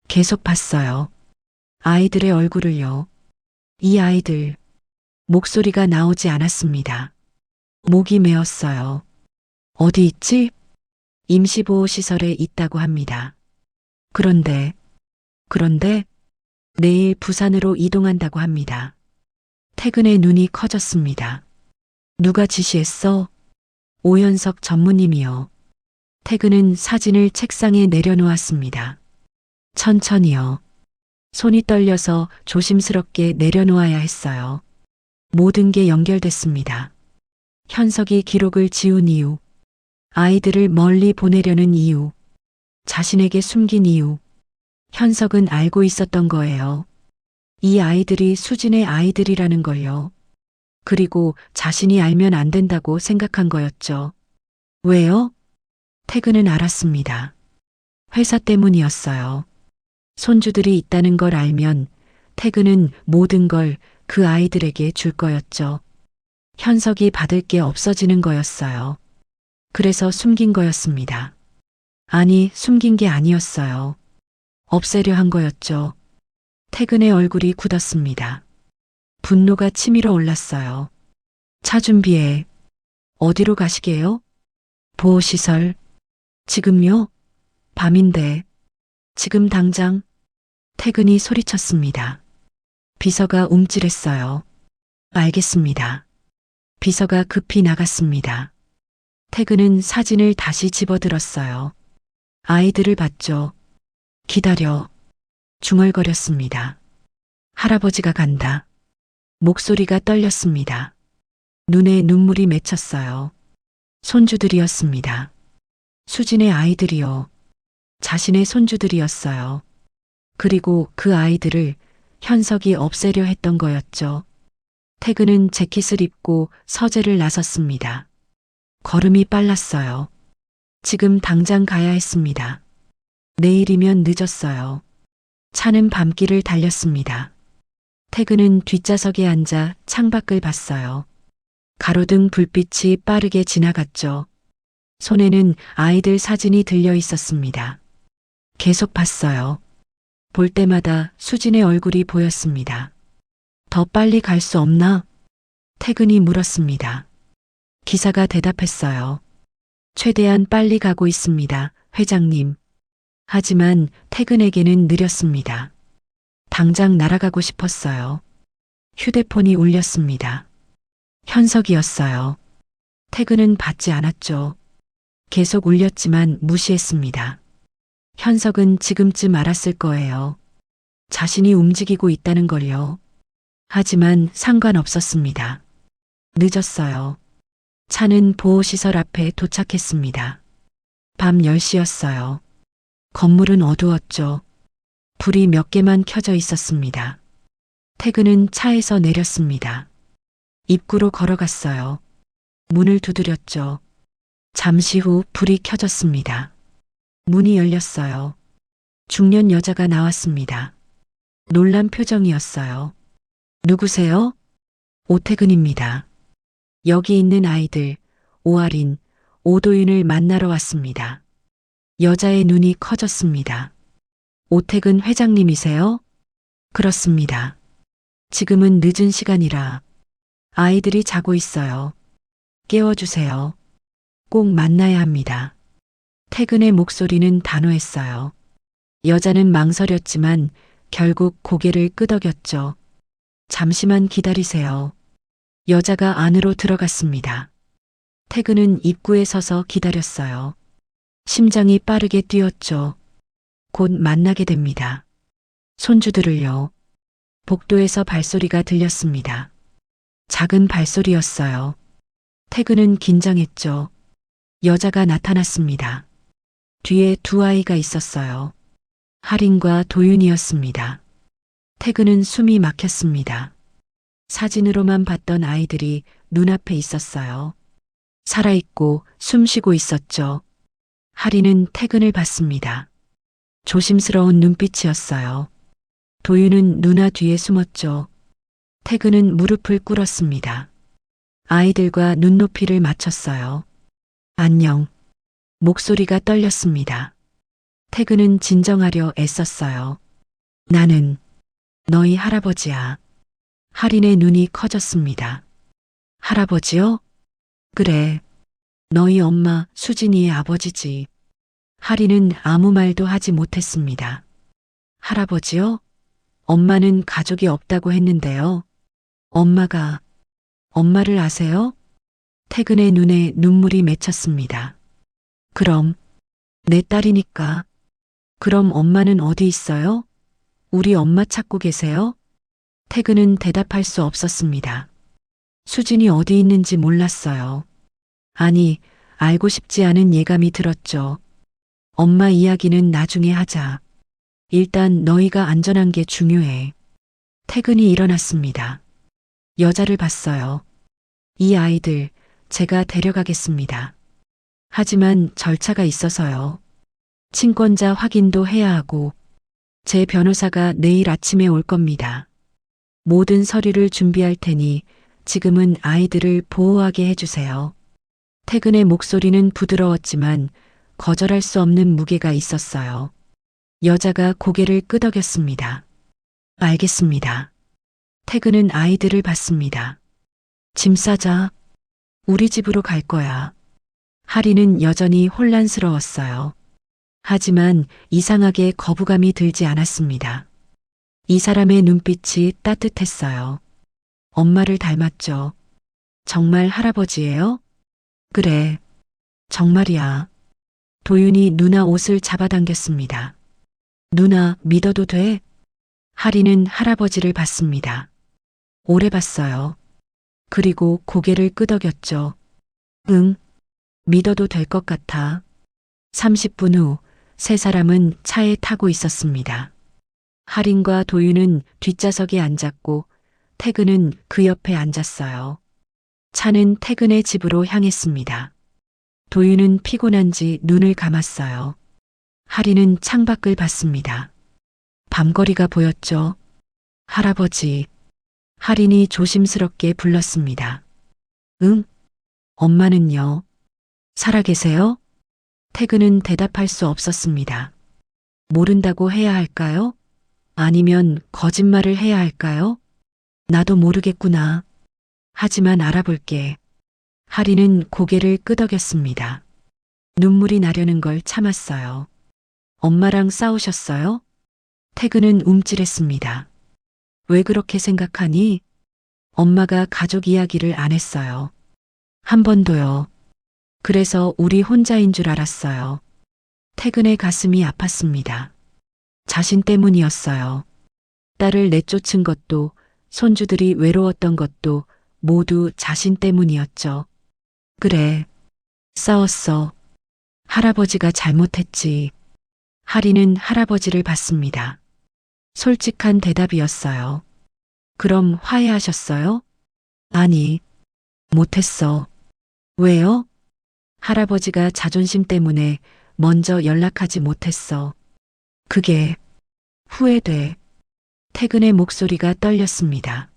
계속 봤어요. 아이들의 얼굴을요. 이 아이들. 목소리가 나오지 않았습니다. 목이 메었어요. 어디 있지? 임시보호시설에 있다고 합니다. 그런데 내일 부산으로 이동한다고 합니다. 태근의 눈이 커졌습니다. 누가 지시했어? 오연석 전무님이요. 태근은 사진을 책상에 내려놓았습니다. 천천히요. 손이 떨려서 조심스럽게 내려놓아야 했어요. 모든 게 연결됐습니다. 현석이 기록을 지운 이유, 아이들을 멀리 보내려는 이유, 자신에게 숨긴 이유. 현석은 알고 있었던 거예요. 이 아이들이 수진의 아이들이라는 걸요. 그리고 자신이 알면 안 된다고 생각한 거였죠. 왜요? 태근은 알았습니다. 회사 때문이었어요. 손주들이 있다는 걸 알면 태근은 모든 걸 그 아이들에게 줄 거였죠. 현석이 받을 게 없어지는 거였어요. 그래서 숨긴 거였습니다. 아니, 숨긴 게 아니었어요. 없애려 한 거였죠. 태근의 얼굴이 굳었습니다. 분노가 치밀어 올랐어요. 차 준비해. 어디로 가시게요? 보호시설. 지금요? 밤인데. 지금 당장. 태근이 소리쳤습니다. 비서가 움찔했어요. 알겠습니다. 비서가 급히 나갔습니다. 태근은 사진을 다시 집어들었어요. 아이들을 봤죠. 기다려. 중얼거렸습니다. 할아버지가 간다. 목소리가 떨렸습니다. 눈에 눈물이 맺혔어요. 손주들이었습니다. 수진의 아이들이요. 자신의 손주들이었어요. 그리고 그 아이들을 현석이 없애려 했던 거였죠. 태근은 재킷을 입고 서재를 나섰습니다. 걸음이 빨랐어요. 지금 당장 가야 했습니다. 내일이면 늦었어요. 차는 밤길을 달렸습니다. 태근은 뒷좌석에 앉아 창밖을 봤어요. 가로등 불빛이 빠르게 지나갔죠. 손에는 아이들 사진이 들려 있었습니다. 계속 봤어요. 볼 때마다 수진의 얼굴이 보였습니다. 더 빨리 갈 수 없나? 태근이 물었습니다. 기사가 대답했어요. 최대한 빨리 가고 있습니다, 회장님. 하지만 태근에게는 느렸습니다. 당장 날아가고 싶었어요. 휴대폰이 울렸습니다. 현석이었어요. 태근은 받지 않았죠. 계속 울렸지만 무시했습니다. 현석은 지금쯤 알았을 거예요. 자신이 움직이고 있다는 걸요. 하지만 상관없었습니다. 늦었어요. 차는 보호시설 앞에 도착했습니다. 밤 10시였어요. 건물은 어두웠죠. 불이 몇 개만 켜져 있었습니다. 태근은 차에서 내렸습니다. 입구로 걸어갔어요. 문을 두드렸죠. 잠시 후 불이 켜졌습니다. 문이 열렸어요. 중년 여자가 나왔습니다. 놀란 표정이었어요. 누구세요? 오태근입니다. 여기 있는 아이들, 오아린, 오도윤을 만나러 왔습니다. 여자의 눈이 커졌습니다. 오태근 회장님이세요? 그렇습니다. 지금은 늦은 시간이라 아이들이 자고 있어요. 깨워주세요. 꼭 만나야 합니다. 태근의 목소리는 단호했어요. 여자는 망설였지만 결국 고개를 끄덕였죠. 잠시만 기다리세요. 여자가 안으로 들어갔습니다. 태근은 입구에 서서 기다렸어요. 심장이 빠르게 뛰었죠. 곧 만나게 됩니다. 손주들을요. 복도에서 발소리가 들렸습니다. 작은 발소리였어요. 태근은 긴장했죠. 여자가 나타났습니다. 뒤에 두 아이가 있었어요. 할인과 도윤이었습니다. 태근은 숨이 막혔습니다. 사진으로만 봤던 아이들이 눈앞에 있었어요. 살아있고 숨쉬고 있었죠. 할인은 태근을 봤습니다. 조심스러운 눈빛이었어요. 도윤은 누나 뒤에 숨었죠. 태근은 무릎을 꿇었습니다. 아이들과 눈높이를 맞췄어요. 안녕. 목소리가 떨렸습니다. 태근은 진정하려 애썼어요. 나는 너희 할아버지야. 할인의 눈이 커졌습니다. 할아버지요? 그래. 너희 엄마 수진이의 아버지지. 할인은 아무 말도 하지 못했습니다. 할아버지요? 엄마는 가족이 없다고 했는데요. 엄마를 아세요? 태근의 눈에 눈물이 맺혔습니다. 그럼, 내 딸이니까. 그럼 엄마는 어디 있어요? 우리 엄마 찾고 계세요? 태근은 대답할 수 없었습니다. 수진이 어디 있는지 몰랐어요. 아니, 알고 싶지 않은 예감이 들었죠. 엄마 이야기는 나중에 하자. 일단 너희가 안전한 게 중요해. 태근이 일어났습니다. 여자를 봤어요. 이 아이들 제가 데려가겠습니다. 하지만 절차가 있어서요. 친권자 확인도 해야 하고 제 변호사가 내일 아침에 올 겁니다. 모든 서류를 준비할 테니 지금은 아이들을 보호하게 해주세요. 태근의 목소리는 부드러웠지만 거절할 수 없는 무게가 있었어요. 여자가 고개를 끄덕였습니다. 알겠습니다. 태근은 아이들을 봤습니다. 짐 싸자. 우리 집으로 갈 거야. 하리는 여전히 혼란스러웠어요. 하지만 이상하게 거부감이 들지 않았습니다. 이 사람의 눈빛이 따뜻했어요. 엄마를 닮았죠. 정말 할아버지예요? 그래. 정말이야. 도윤이 누나 옷을 잡아당겼습니다. 누나 믿어도 돼? 하리는 할아버지를 봤습니다. 오래 봤어요. 그리고 고개를 끄덕였죠. 응, 믿어도 될 것 같아. 30분 후 세 사람은 차에 타고 있었습니다. 하린과 도윤은 뒷좌석에 앉았고 태근은 그 옆에 앉았어요. 차는 태근의 집으로 향했습니다. 도윤은 피곤한지 눈을 감았어요. 하리는 창밖을 봤습니다. 밤거리가 보였죠. 할아버지. 하린이 조심스럽게 불렀습니다. 응? 엄마는요? 살아계세요? 태근은 대답할 수 없었습니다. 모른다고 해야 할까요? 아니면 거짓말을 해야 할까요? 나도 모르겠구나. 하지만 알아볼게. 하리는 고개를 끄덕였습니다. 눈물이 나려는 걸 참았어요. 엄마랑 싸우셨어요? 태근은 움찔했습니다. 왜 그렇게 생각하니? 엄마가 가족 이야기를 안 했어요. 한 번도요. 그래서 우리 혼자인 줄 알았어요. 태근의 가슴이 아팠습니다. 자신 때문이었어요. 딸을 내쫓은 것도, 손주들이 외로웠던 것도 모두 자신 때문이었죠. 그래. 싸웠어. 할아버지가 잘못했지. 하리는 할아버지를 봤습니다. 솔직한 대답이었어요. 그럼 화해하셨어요? 아니, 못했어. 왜요? 할아버지가 자존심 때문에 먼저 연락하지 못했어. 그게 후회돼. 태근의 목소리가 떨렸습니다.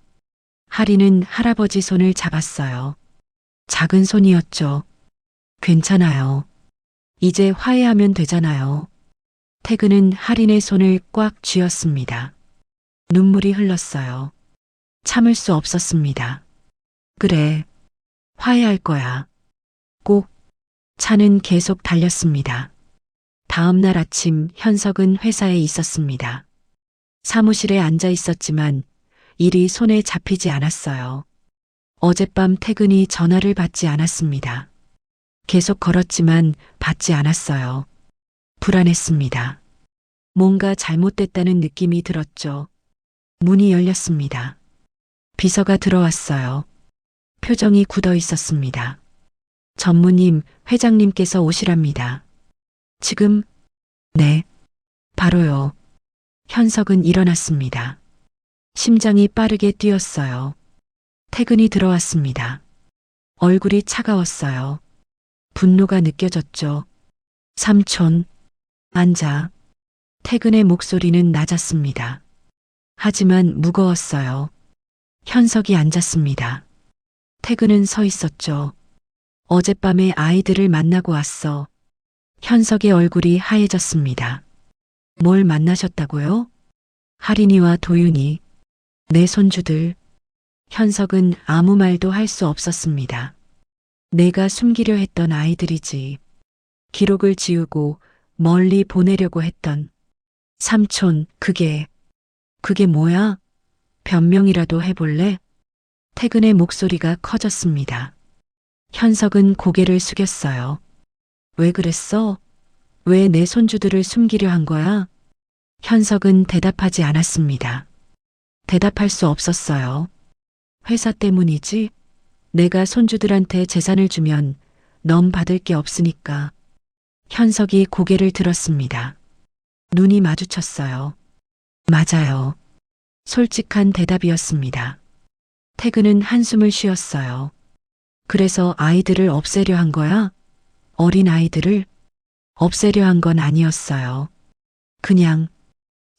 하리는 할아버지 손을 잡았어요. 작은 손이었죠. 괜찮아요. 이제 화해하면 되잖아요. 태근은 하린의 손을 꽉 쥐었습니다. 눈물이 흘렀어요. 참을 수 없었습니다. 그래, 화해할 거야. 꼭. 차는 계속 달렸습니다. 다음 날 아침 현석은 회사에 있었습니다. 사무실에 앉아 있었지만 일이 손에 잡히지 않았어요. 어젯밤 태근이 전화를 받지 않았습니다. 계속 걸었지만 받지 않았어요. 불안했습니다. 뭔가 잘못됐다는 느낌이 들었죠. 문이 열렸습니다. 비서가 들어왔어요. 표정이 굳어 있었습니다. 전무님, 회장님께서 오시랍니다. 지금? 네. 바로요. 현석은 일어났습니다. 심장이 빠르게 뛰었어요. 태근이 들어왔습니다. 얼굴이 차가웠어요. 분노가 느껴졌죠. 삼촌, 앉아. 태근의 목소리는 낮았습니다. 하지만 무거웠어요. 현석이 앉았습니다. 태근은 서 있었죠. 어젯밤에 아이들을 만나고 왔어. 현석의 얼굴이 하얘졌습니다. 뭘 만나셨다고요? 하린이와 도윤이. 내 손주들. 현석은 아무 말도 할 수 없었습니다. 내가 숨기려 했던 아이들이지. 기록을 지우고 멀리 보내려고 했던. 삼촌, 그게 뭐야? 변명이라도 해볼래? 태근의 목소리가 커졌습니다. 현석은 고개를 숙였어요. 왜 그랬어? 왜 내 손주들을 숨기려 한 거야? 현석은 대답하지 않았습니다. 대답할 수 없었어요. 회사 때문이지? 내가 손주들한테 재산을 주면 넌 받을 게 없으니까. 현석이 고개를 들었습니다. 눈이 마주쳤어요. 맞아요. 솔직한 대답이었습니다. 태근은 한숨을 쉬었어요. 그래서 아이들을 없애려 한 거야? 어린 아이들을? 없애려 한 건 아니었어요. 그냥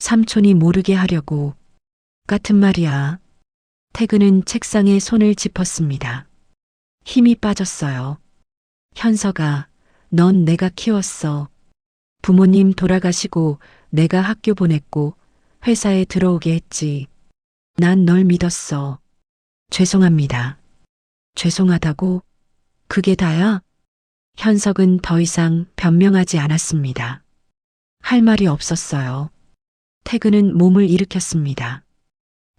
삼촌이 모르게 하려고. 같은 말이야. 태근은 책상에 손을 짚었습니다. 힘이 빠졌어요. 현서가, 넌 내가 키웠어. 부모님 돌아가시고 내가 학교 보냈고 회사에 들어오게 했지. 난 널 믿었어. 죄송합니다. 죄송하다고? 그게 다야? 현석은 더 이상 변명하지 않았습니다. 할 말이 없었어요. 태근은 몸을 일으켰습니다.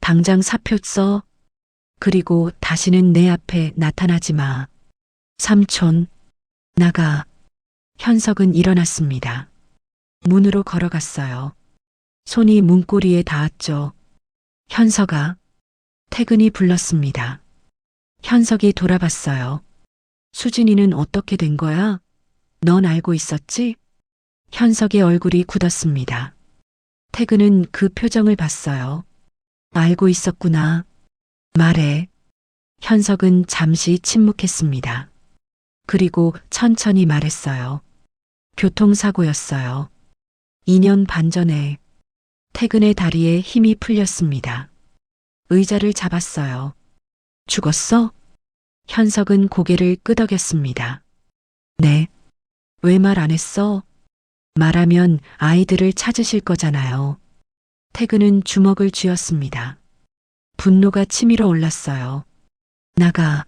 당장 사표 써. 그리고 다시는 내 앞에 나타나지 마. 삼촌, 나가. 현석은 일어났습니다. 문으로 걸어갔어요. 손이 문고리에 닿았죠. 현석아. 태근이 불렀습니다. 현석이 돌아봤어요. 수진이는 어떻게 된 거야? 넌 알고 있었지? 현석의 얼굴이 굳었습니다. 태근은 그 표정을 봤어요. 알고 있었구나. 말해. 현석은 잠시 침묵했습니다. 그리고 천천히 말했어요. 교통사고였어요. 2년 반 전에. 태근의 다리에 힘이 풀렸습니다. 의자를 잡았어요. 죽었어? 현석은 고개를 끄덕였습니다. 네. 왜 말 안 했어? 말하면 아이들을 찾으실 거잖아요. 태근은 주먹을 쥐었습니다. 분노가 치밀어 올랐어요. 나가.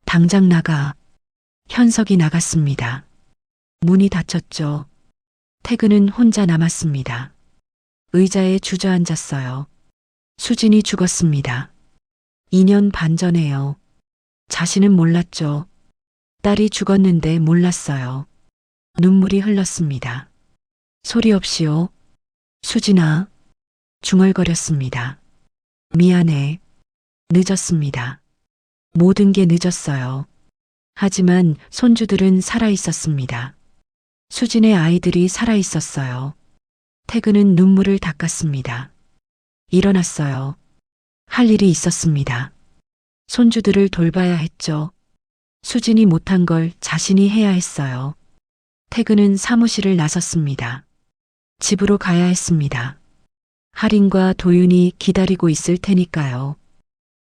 당장 나가. 현석이 나갔습니다. 문이 닫혔죠. 태근은 혼자 남았습니다. 의자에 주저앉았어요. 수진이 죽었습니다. 2년 반 전에요. 자신은 몰랐죠. 딸이 죽었는데 몰랐어요. 눈물이 흘렀습니다. 소리 없이요. 수진아. 중얼거렸습니다. 미안해. 늦었습니다. 모든 게 늦었어요. 하지만 손주들은 살아 있었습니다. 수진의 아이들이 살아 있었어요. 태근은 눈물을 닦았습니다. 일어났어요. 할 일이 있었습니다. 손주들을 돌봐야 했죠. 수진이 못한 걸 자신이 해야 했어요. 태근은 사무실을 나섰습니다. 집으로 가야 했습니다. 할인과 도윤이 기다리고 있을 테니까요.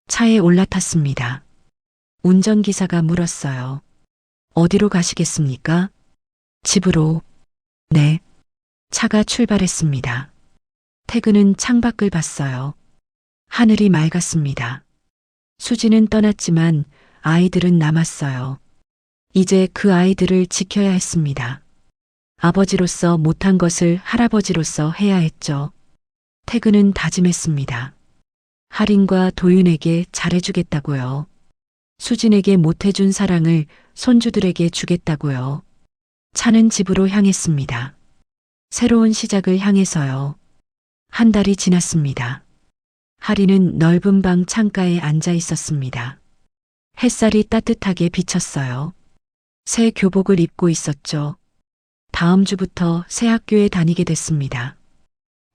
차에 올라탔습니다. 운전기사가 물었어요. 어디로 가시겠습니까? 집으로. 네. 차가 출발했습니다. 태근은 창밖을 봤어요. 하늘이 맑았습니다. 수지는 떠났지만 아이들은 남았어요. 이제 그 아이들을 지켜야 했습니다. 아버지로서 못한 것을 할아버지로서 해야 했죠. 태근은 다짐했습니다. 할인과 도윤에게 잘해주겠다고요. 수진에게 못해준 사랑을 손주들에게 주겠다고요. 차는 집으로 향했습니다. 새로운 시작을 향해서요. 한 달이 지났습니다. 할인은 넓은 방 창가에 앉아 있었습니다. 햇살이 따뜻하게 비쳤어요. 새 교복을 입고 있었죠. 다음 주부터 새 학교에 다니게 됐습니다.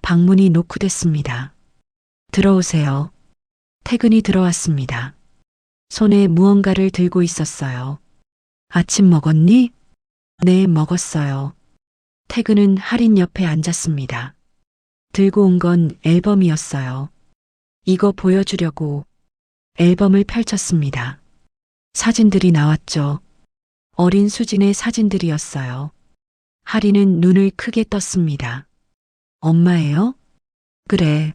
방문이 노크됐습니다. 들어오세요. 태근이 들어왔습니다. 손에 무언가를 들고 있었어요. 아침 먹었니? 네, 먹었어요. 태근은 할인 옆에 앉았습니다. 들고 온 건 앨범이었어요. 이거 보여주려고. 앨범을 펼쳤습니다. 사진들이 나왔죠. 어린 수진의 사진들이었어요. 할인은 눈을 크게 떴습니다. 엄마예요? 그래.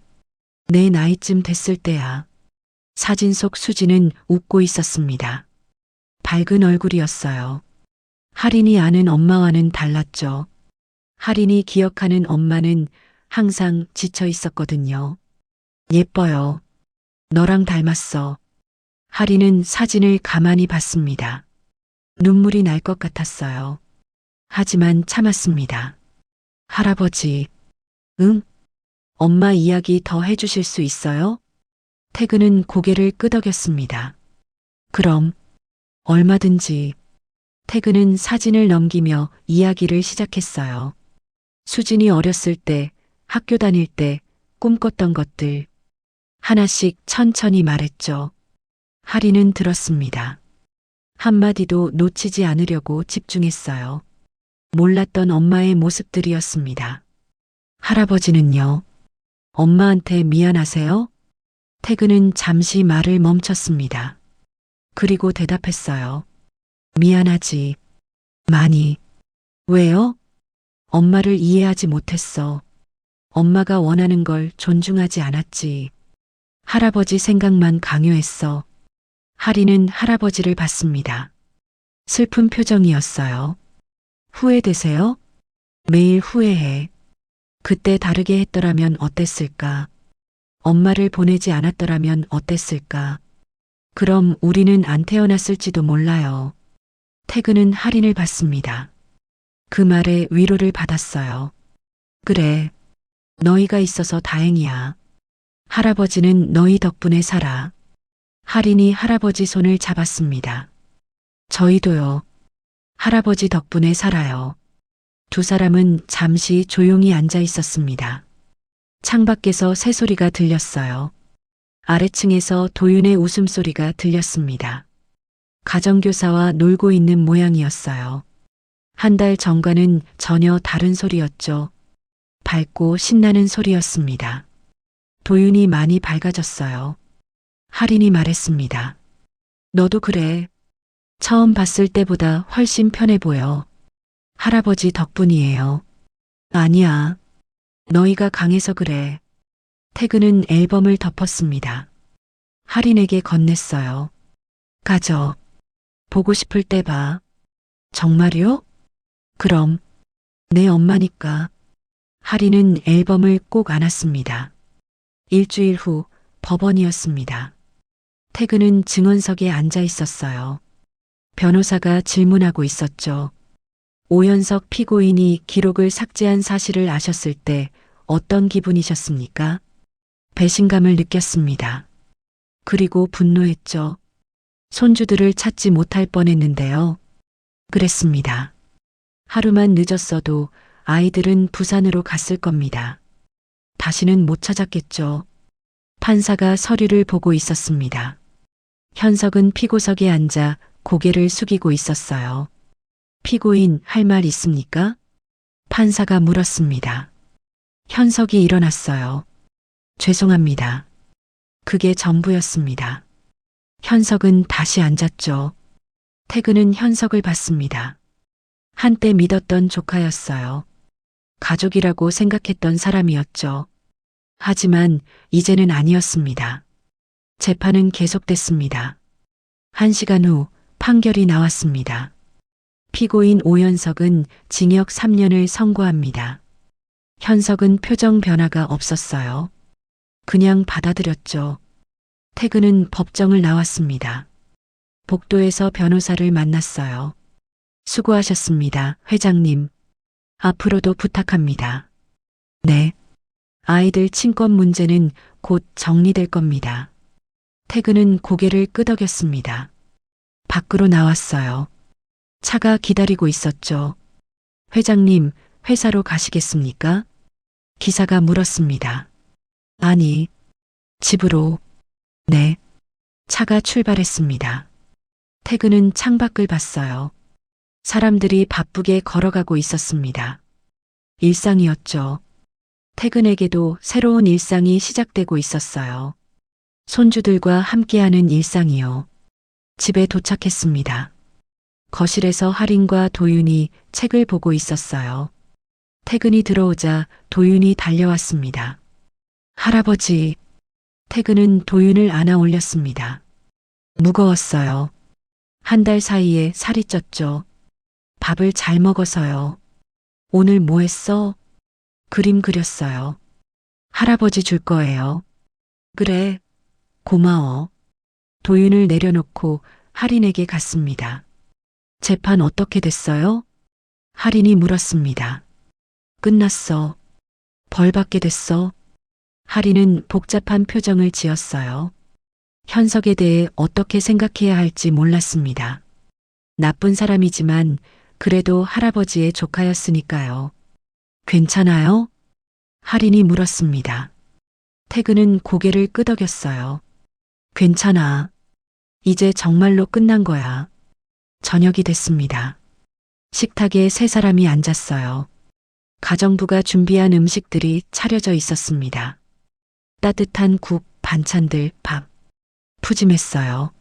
내 나이쯤 됐을 때야. 사진 속 수진은 웃고 있었습니다. 밝은 얼굴이었어요. 할인이 아는 엄마와는 달랐죠. 할인이 기억하는 엄마는 항상 지쳐 있었거든요. 예뻐요. 너랑 닮았어. 할인은 사진을 가만히 봤습니다. 눈물이 날 것 같았어요. 하지만 참았습니다. 할아버지, 응? 엄마 이야기 더 해주실 수 있어요? 태근은 고개를 끄덕였습니다. 그럼, 얼마든지. 태근은 사진을 넘기며 이야기를 시작했어요. 수진이 어렸을 때, 학교 다닐 때 꿈꿨던 것들. 하나씩 천천히 말했죠. 할인은 들었습니다. 한마디도 놓치지 않으려고 집중했어요. 몰랐던 엄마의 모습들이었습니다. 할아버지는요? 엄마한테 미안하세요? 태근은 잠시 말을 멈췄습니다. 그리고 대답했어요. 미안하지. 많이. 왜요? 엄마를 이해하지 못했어. 엄마가 원하는 걸 존중하지 않았지. 할아버지 생각만 강요했어. 하리는 할아버지를 봤습니다. 슬픈 표정이었어요. 후회되세요? 매일 후회해. 그때 다르게 했더라면 어땠을까? 엄마를 보내지 않았더라면 어땠을까? 그럼 우리는 안 태어났을지도 몰라요. 태근은 할인을 받습니다. 그 말에 위로를 받았어요. 그래. 너희가 있어서 다행이야. 할아버지는 너희 덕분에 살아. 할인이 할아버지 손을 잡았습니다. 저희도요. 할아버지 덕분에 살아요. 두 사람은 잠시 조용히 앉아 있었습니다. 창밖에서 새소리가 들렸어요. 아래층에서 도윤의 웃음소리가 들렸습니다. 가정교사와 놀고 있는 모양이었어요. 한 달 전과는 전혀 다른 소리였죠. 밝고 신나는 소리였습니다. 도윤이 많이 밝아졌어요. 할인이 말했습니다. 너도 그래. 처음 봤을 때보다 훨씬 편해 보여. 할아버지 덕분이에요. 아니야. 너희가 강해서 그래. 태근은 앨범을 덮었습니다. 할인에게 건넸어요. 가져. 보고 싶을 때 봐. 정말요? 그럼. 내 엄마니까. 할인은 앨범을 꼭 안았습니다. 일주일 후 법원이었습니다. 태근은 증언석에 앉아 있었어요. 변호사가 질문하고 있었죠. 오연석 피고인이 기록을 삭제한 사실을 아셨을 때 어떤 기분이셨습니까? 배신감을 느꼈습니다. 그리고 분노했죠. 손주들을 찾지 못할 뻔했는데요. 그랬습니다. 하루만 늦었어도 아이들은 부산으로 갔을 겁니다. 다시는 못 찾았겠죠. 판사가 서류를 보고 있었습니다. 현석은 피고석에 앉아 고개를 숙이고 있었어요. 피고인 할 말 있습니까? 판사가 물었습니다. 현석이 일어났어요. 죄송합니다. 그게 전부였습니다. 현석은 다시 앉았죠. 태근은 현석을 봤습니다. 한때 믿었던 조카였어요. 가족이라고 생각했던 사람이었죠. 하지만 이제는 아니었습니다. 재판은 계속됐습니다. 1시간 후 판결이 나왔습니다. 피고인 오연석은 징역 3년을 선고합니다. 현석은 표정 변화가 없었어요. 그냥 받아들였죠. 태근은 법정을 나왔습니다. 복도에서 변호사를 만났어요. 수고하셨습니다, 회장님. 앞으로도 부탁합니다. 네. 아이들 친권 문제는 곧 정리될 겁니다. 태근은 고개를 끄덕였습니다. 밖으로 나왔어요. 차가 기다리고 있었죠. 회장님, 회사로 가시겠습니까? 기사가 물었습니다. 아니, 집으로. 네. 차가 출발했습니다. 태근은 창밖을 봤어요. 사람들이 바쁘게 걸어가고 있었습니다. 일상이었죠. 태근에게도 새로운 일상이 시작되고 있었어요. 손주들과 함께하는 일상이요. 집에 도착했습니다. 거실에서 할인과 도윤이 책을 보고 있었어요. 태근이 들어오자 도윤이 달려왔습니다. 할아버지. 태근은 도윤을 안아 올렸습니다. 무거웠어요. 한 달 사이에 살이 쪘죠. 밥을 잘 먹어서요. 오늘 뭐 했어? 그림 그렸어요. 할아버지 줄 거예요. 그래. 고마워. 도윤을 내려놓고 할인에게 갔습니다. 재판 어떻게 됐어요? 할인이 물었습니다. 끝났어. 벌 받게 됐어. 할인은 복잡한 표정을 지었어요. 현석에 대해 어떻게 생각해야 할지 몰랐습니다. 나쁜 사람이지만 그래도 할아버지의 조카였으니까요. 괜찮아요? 할인이 물었습니다. 태근은 고개를 끄덕였어요. 괜찮아. 이제 정말로 끝난 거야. 저녁이 됐습니다. 식탁에 세 사람이 앉았어요. 가정부가 준비한 음식들이 차려져 있었습니다. 따뜻한 국, 반찬들, 밥. 푸짐했어요.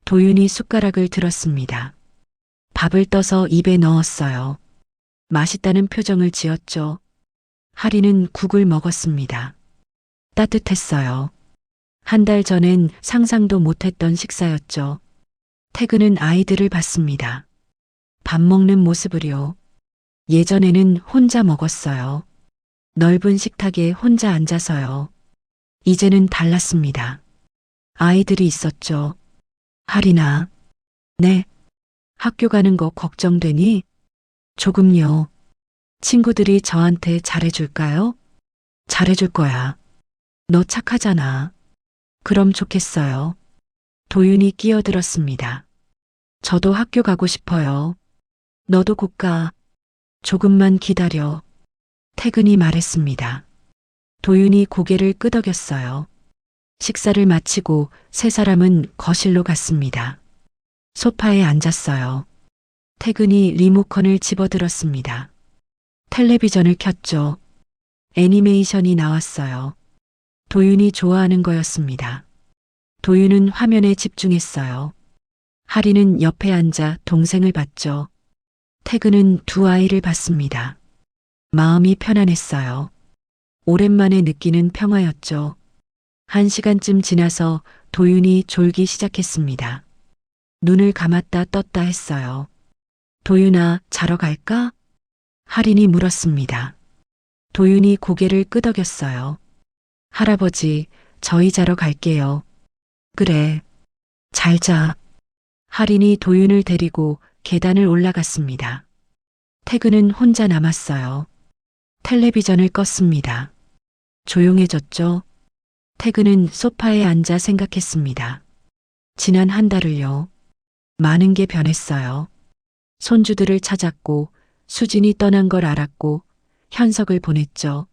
도윤이 숟가락을 들었습니다. 밥을 떠서 입에 넣었어요. 맛있다는 표정을 지었죠. 하리는 국을 먹었습니다. 따뜻했어요. 한 달 전엔 상상도 못했던 식사였죠. 퇴근은 아이들을 봤습니다. 밥 먹는 모습을요. 예전에는 혼자 먹었어요. 넓은 식탁에 혼자 앉아서요. 이제는 달랐습니다. 아이들이 있었죠. 하리나. 네. 학교 가는 거 걱정되니? 조금요. 친구들이 저한테 잘해줄까요? 잘해줄 거야. 너 착하잖아. 그럼 좋겠어요. 도윤이 끼어들었습니다. 저도 학교 가고 싶어요. 너도 곧 가. 조금만 기다려. 태근이 말했습니다. 도윤이 고개를 끄덕였어요. 식사를 마치고 세 사람은 거실로 갔습니다. 소파에 앉았어요. 태근이 리모컨을 집어들었습니다. 텔레비전을 켰죠. 애니메이션이 나왔어요. 도윤이 좋아하는 거였습니다. 도윤은 화면에 집중했어요. 하리는 옆에 앉아 동생을 봤죠. 태근은 두 아이를 봤습니다. 마음이 편안했어요. 오랜만에 느끼는 평화였죠. 1시간쯤 지나서 도윤이 졸기 시작했습니다. 눈을 감았다 떴다 했어요. 도윤아, 자러 갈까? 할인이 물었습니다. 도윤이 고개를 끄덕였어요. 할아버지, 저희 자러 갈게요. 그래. 잘 자. 할인이 도윤을 데리고 계단을 올라갔습니다. 태근은 혼자 남았어요. 텔레비전을 껐습니다. 조용해졌죠. 태근은 소파에 앉아 생각했습니다. 지난 한 달을요. 많은 게 변했어요. 손주들을 찾았고 수진이 떠난 걸 알았고 현석을 보냈죠.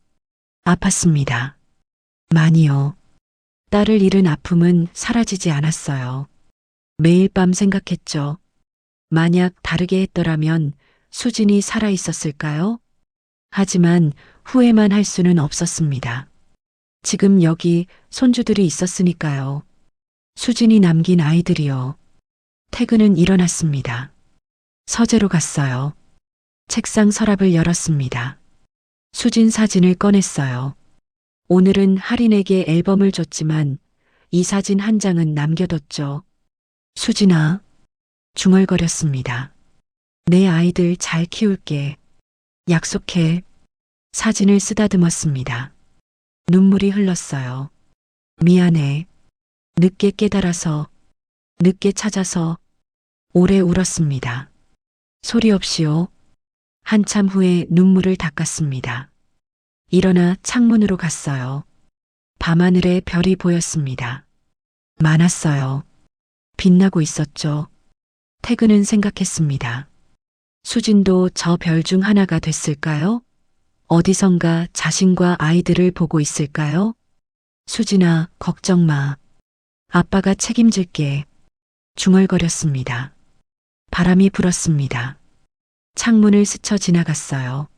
아팠습니다. 많이요. 딸을 잃은 아픔은 사라지지 않았어요. 매일 밤 생각했죠. 만약 다르게 했더라면 수진이 살아 있었을까요? 하지만 후회만 할 수는 없었습니다. 지금 여기 손주들이 있었으니까요. 수진이 남긴 아이들이요. 태근은 일어났습니다. 서재로 갔어요. 책상 서랍을 열었습니다. 수진 사진을 꺼냈어요. 오늘은 할인에게 앨범을 줬지만 이 사진 한 장은 남겨뒀죠. 수진아, 중얼거렸습니다. 내 아이들 잘 키울게. 약속해. 사진을 쓰다듬었습니다. 눈물이 흘렀어요. 미안해. 늦게 깨달아서, 늦게 찾아서, 오래 울었습니다. 소리 없이요. 한참 후에 눈물을 닦았습니다. 일어나 창문으로 갔어요. 밤하늘에 별이 보였습니다. 많았어요. 빛나고 있었죠. 태근은 생각했습니다. 수진도 저 별 중 하나가 됐을까요? 어디선가 자신과 아이들을 보고 있을까요? 수진아, 걱정 마. 아빠가 책임질게. 중얼거렸습니다. 바람이 불었습니다. 창문을 스쳐 지나갔어요.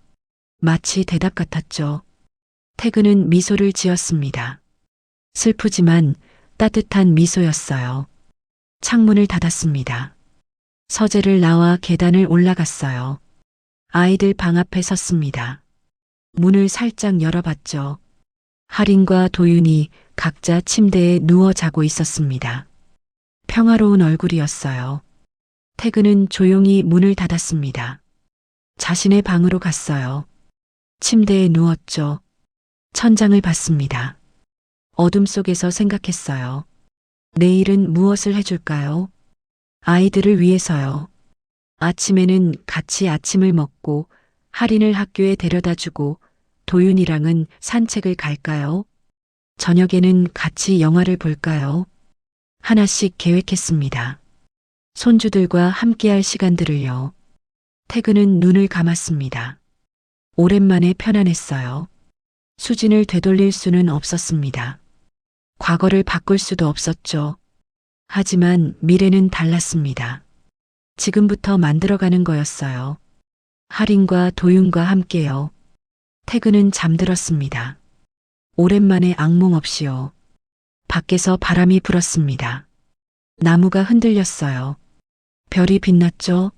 마치 대답 같았죠. 태근은 미소를 지었습니다. 슬프지만 따뜻한 미소였어요. 창문을 닫았습니다. 서재를 나와 계단을 올라갔어요. 아이들 방 앞에 섰습니다. 문을 살짝 열어봤죠. 할인과 도윤이 각자 침대에 누워 자고 있었습니다. 평화로운 얼굴이었어요. 태근은 조용히 문을 닫았습니다. 자신의 방으로 갔어요. 침대에 누웠죠. 천장을 봤습니다. 어둠 속에서 생각했어요. 내일은 무엇을 해줄까요? 아이들을 위해서요. 아침에는 같이 아침을 먹고 할인을 학교에 데려다 주고 도윤이랑은 산책을 갈까요? 저녁에는 같이 영화를 볼까요? 하나씩 계획했습니다. 손주들과 함께할 시간들을요. 태근은 눈을 감았습니다. 오랜만에 편안했어요. 수진을 되돌릴 수는 없었습니다. 과거를 바꿀 수도 없었죠. 하지만 미래는 달랐습니다. 지금부터 만들어가는 거였어요. 할인과 도윤과 함께요. 태근은 잠들었습니다. 오랜만에 악몽 없이요. 밖에서 바람이 불었습니다. 나무가 흔들렸어요. 별이 빛났죠?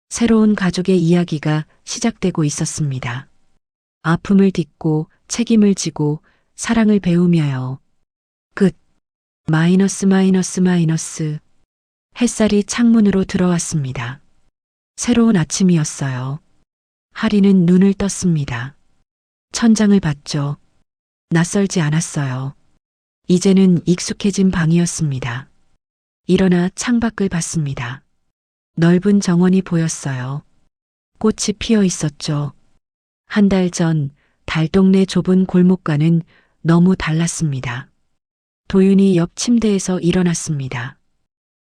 새로운 가족의 이야기가 시작되고 있었습니다. 아픔을 딛고 책임을 지고 사랑을 배우며요. 끝. 마이너스 마이너스 마이너스. 햇살이 창문으로 들어왔습니다. 새로운 아침이었어요. 하리는 눈을 떴습니다. 천장을 봤죠. 낯설지 않았어요. 이제는 익숙해진 방이었습니다. 일어나 창밖을 봤습니다. 넓은 정원이 보였어요. 꽃이 피어 있었죠. 한 달 전 달동네 좁은 골목과는 너무 달랐습니다. 도윤이 옆 침대에서 일어났습니다.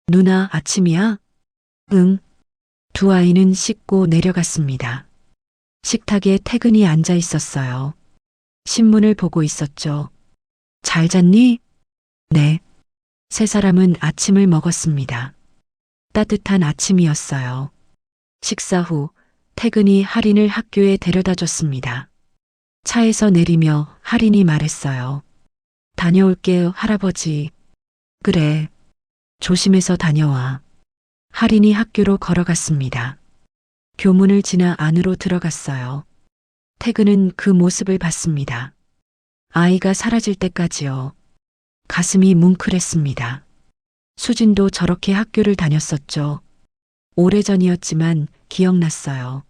누나, 아침이야? 응. 두 아이는 씻고 내려갔습니다. 식탁에 태근이 앉아 있었어요. 신문을 보고 있었죠. 잘 잤니? 네. 세 사람은 아침을 먹었습니다. 따뜻한 아침이었어요. 식사 후 태근이 할인을 학교에 데려다 줬습니다. 차에서 내리며 할인이 말했어요. 다녀올게요, 할아버지. 그래. 조심해서 다녀와. 할인이 학교로 걸어갔습니다. 교문을 지나 안으로 들어갔어요. 태근은 그 모습을 봤습니다. 아이가 사라질 때까지요. 가슴이 뭉클했습니다. 수진도 저렇게 학교를 다녔었죠. 오래전이었지만 기억났어요.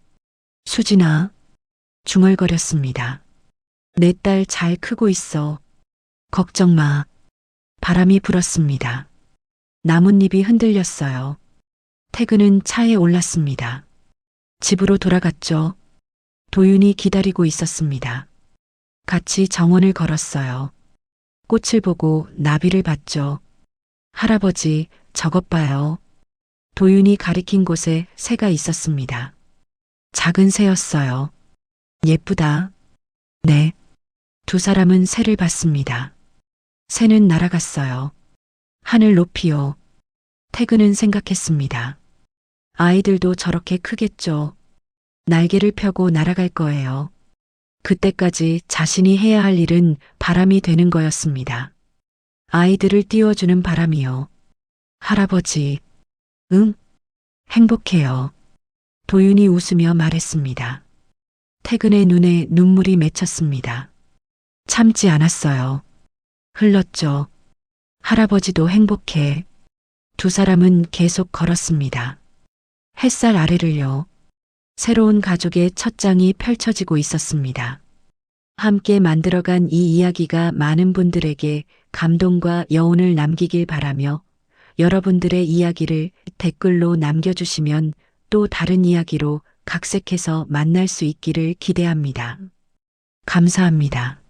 수진아, 중얼거렸습니다. 내 딸 잘 크고 있어. 걱정 마. 바람이 불었습니다. 나뭇잎이 흔들렸어요. 태근은 차에 올랐습니다. 집으로 돌아갔죠. 도윤이 기다리고 있었습니다. 같이 정원을 걸었어요. 꽃을 보고 나비를 봤죠. 할아버지, 저것 봐요. 도윤이 가리킨 곳에 새가 있었습니다. 작은 새였어요. 예쁘다. 네. 두 사람은 새를 봤습니다. 새는 날아갔어요. 하늘 높이요. 태근은 생각했습니다. 아이들도 저렇게 크겠죠. 날개를 펴고 날아갈 거예요. 그때까지 자신이 해야 할 일은 바람이 되는 거였습니다. 아이들을 띄워주는 바람이요. 할아버지, 응? 행복해요. 도윤이 웃으며 말했습니다. 태근의 눈에 눈물이 맺혔습니다. 참지 않았어요. 흘렀죠. 할아버지도 행복해. 두 사람은 계속 걸었습니다. 햇살 아래를요. 새로운 가족의 첫 장이 펼쳐지고 있었습니다. 함께 만들어간 이 이야기가 많은 분들에게 감동과 여운을 남기길 바라며 여러분들의 이야기를 댓글로 남겨주시면 또 다른 이야기로 각색해서 만날 수 있기를 기대합니다. 감사합니다.